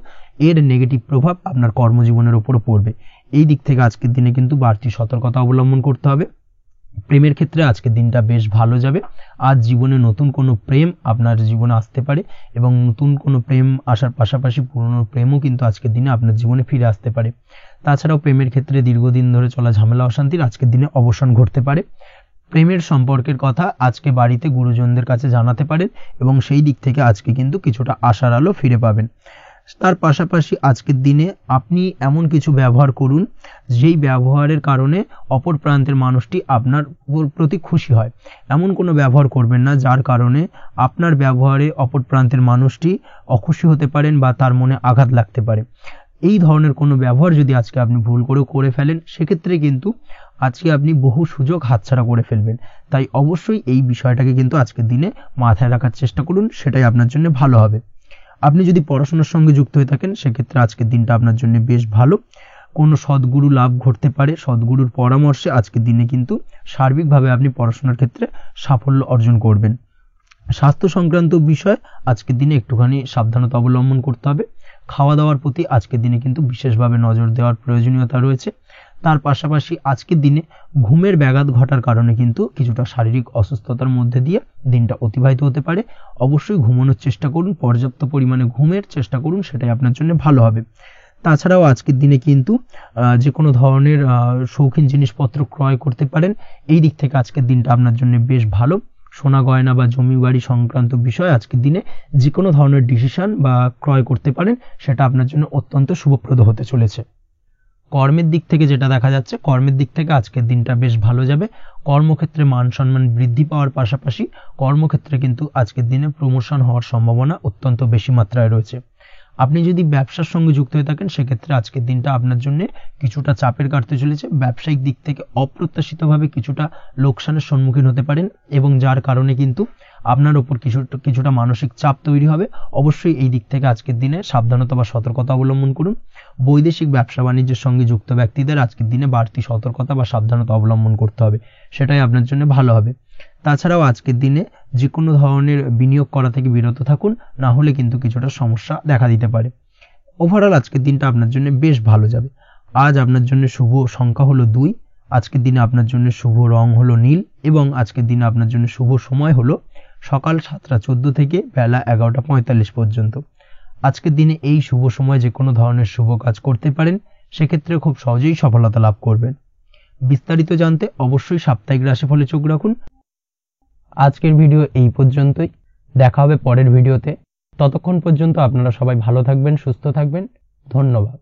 এর নেগেটিভ প্রভাব আপনার কর্মজীবনের উপর পড়বে। এই দিক থেকে আজকের দিনে কিন্তু বাড়তি সতর্কতা অবলম্বন করতে হবে। প্রেমের ক্ষেত্রে আজকের দিনটা বেশ ভালো যাবে। আজ জীবনে নতুন কোনো প্রেম আপনার জীবনে আসতে পারে এবং নতুন কোনো প্রেম আসার পাশাপাশি পুরনো প্রেমও কিন্তু আজকের দিনে আপনার জীবনে ফিরে আসতে পারে। তাছাড়াও প্রেমের ক্ষেত্রে দীর্ঘদিন ধরে চলা ঝামেলা অশান্তির আজকের দিনে অবসান ঘটতে পারে। প্রেমের সম্পর্কের কথা আজকে বাড়িতে গুরুজনদের কাছে জানাতে পারেন এবং সেই দিক থেকে আজকে কিন্তু কিছুটা আশার আলো ফিরে পাবেন। তার পাশাপাশি আজকের দিনে আপনি এমন কিছু ব্যবহার করুন যেই ব্যবহারের কারণে অপর প্রান্তের মানুষটি আপনার প্রতি খুশি হয়। এমন কোনো ব্যবহার করবেন না যার কারণে আপনার ব্যবহারে অপর প্রান্তের মানুষটি অখুশি হতে পারেন বা তার মনে আঘাত লাগতে পারে। এই ধরনের কোনো ব্যবহার যদি আজকে আপনি ভুল করে ফেলেন, সেক্ষেত্রে কিন্তু আজকে আপনি বহু সুযোগ হাতছাড়া করে ফেলবেন। তাই অবশ্যই এই বিষয়টাকে কিন্তু আজকের দিনে মাথায় রাখার চেষ্টা করুন, সেটাই আপনার জন্য ভালো হবে। আপনি যদি পড়াশোনার সঙ্গে যুক্ত হয়ে থাকেন, সেক্ষেত্রে আজকের দিনটা আপনার জন্য বেশ ভালো। কোনো সদ্গুরু লাভ ঘটতে পারে। সদ্গুরুর পরামর্শে আজকের দিনে কিন্তু সার্বিকভাবে আপনি পড়াশোনার ক্ষেত্রে সাফল্য অর্জন করবেন। স্বাস্থ্য সংক্রান্ত বিষয় আজকের দিনে একটুখানি সাবধানতা অবলম্বন করতে হবে। খাওয়া দাওয়ার প্রতি আজকের দিনে কিন্তু বিশেষভাবে নজর দেওয়ার প্রয়োজনীয়তা রয়েছে। তার পাশাপাশি আজকের দিনে ঘুমের ব্যাঘাত ঘটার কারণে কিন্তু কিছুটা শারীরিক অসুস্থতার মধ্যে দিয়ে দিনটা অতিবাহিত হতে পারে। অবশ্যই ঘুমানোর চেষ্টা করুন, পর্যাপ্ত পরিমাণে ঘুমের চেষ্টা করুন, সেটাই আপনার জন্য ভালো হবে। তাছাড়াও আজকের দিনে কিন্তু যে কোনো ধরনের শৌখিন জিনিসপত্র ক্রয় করতে পারেন। এই দিক থেকে আজকের দিনটা আপনার জন্য বেশ ভালো। সোনা গয়না বা জমি বাড়ি সংক্রান্ত বিষয় আজকের দিনে যে কোনো ধরনের ডিসিশন বা ক্রয় করতে পারেন, সেটা আপনার জন্য অত্যন্ত শুভপ্রদ হতে চলেছে। কর্মের দিক থেকে যেটা দেখা যাচ্ছে, কর্মের দিক থেকে আজকের দিনটা বেশ ভালো যাবে। কর্মক্ষেত্রে মান সম্মান বৃদ্ধি পাওয়ার পাশাপাশি কর্মক্ষেত্রে কিন্তু আজকের দিনে প্রমোশন হওয়ার সম্ভাবনা অত্যন্ত বেশি মাত্রায় রয়েছে। আপনি যদি ব্যবসার সঙ্গে যুক্ত হয়ে থাকেন, সেক্ষেত্রে আজকের দিনটা আপনার জন্য কিছুটা চাপের কাটতে চলেছে। ব্যবসায়িক দিক থেকে অপ্রত্যাশিতভাবে কিছুটা লোকসানের সম্মুখীন হতে পারেন এবং যার কারণে কিন্তু আপনার উপর কিছুটা মানসিক চাপ তৈরি হবে। অবশ্যই এই দিক থেকে আজকের দিনে সাবধানতা বা সতর্কতা অবলম্বন করুন। বৈদেশিক ব্যবসা বাণিজ্যের সঙ্গে যুক্ত ব্যক্তিদের আজকের দিনে বাড়তি সতর্কতা বা সাবধানতা অবলম্বন করতে হবে, সেটাই আপনার জন্য ভালো হবে। তাছাড়াও আজকের দিনে যে কোনো ধরনের বিনিয়োগ করা থেকে বিরত থাকুন, না হলে কিন্তু কিছুটা সমস্যা দেখা দিতে পারে। ওভারঅল আজকের দিনটা আপনার জন্য বেশ ভালো যাবে। আজ আপনার জন্য শুভ সংখ্যা হলো 2। আজকের দিনে আপনার জন্য শুভ রং হলো নীল এবং আজকের দিনে আপনার জন্য শুভ সময় হলো সকাল 7টা 14 থেকে বেলা 11টা 45 পর্যন্ত। আজকের দিনে এই শুভ সময় যে কোনো ধরনের শুভ কাজ করতে পারেন, সেক্ষেত্রে খুব সহজেই সফলতা লাভ করবেন। বিস্তারিত জানতে অবশ্যই সাপ্তাহিক রাশিফলে চোখ রাখুন। আজকের ভিডিও এই পর্যন্তই। দেখা হবে পরের ভিডিওতে। ততক্ষণ পর্যন্ত আপনারা সবাই ভালো থাকবেন, সুস্থ থাকবেন। ধন্যবাদ।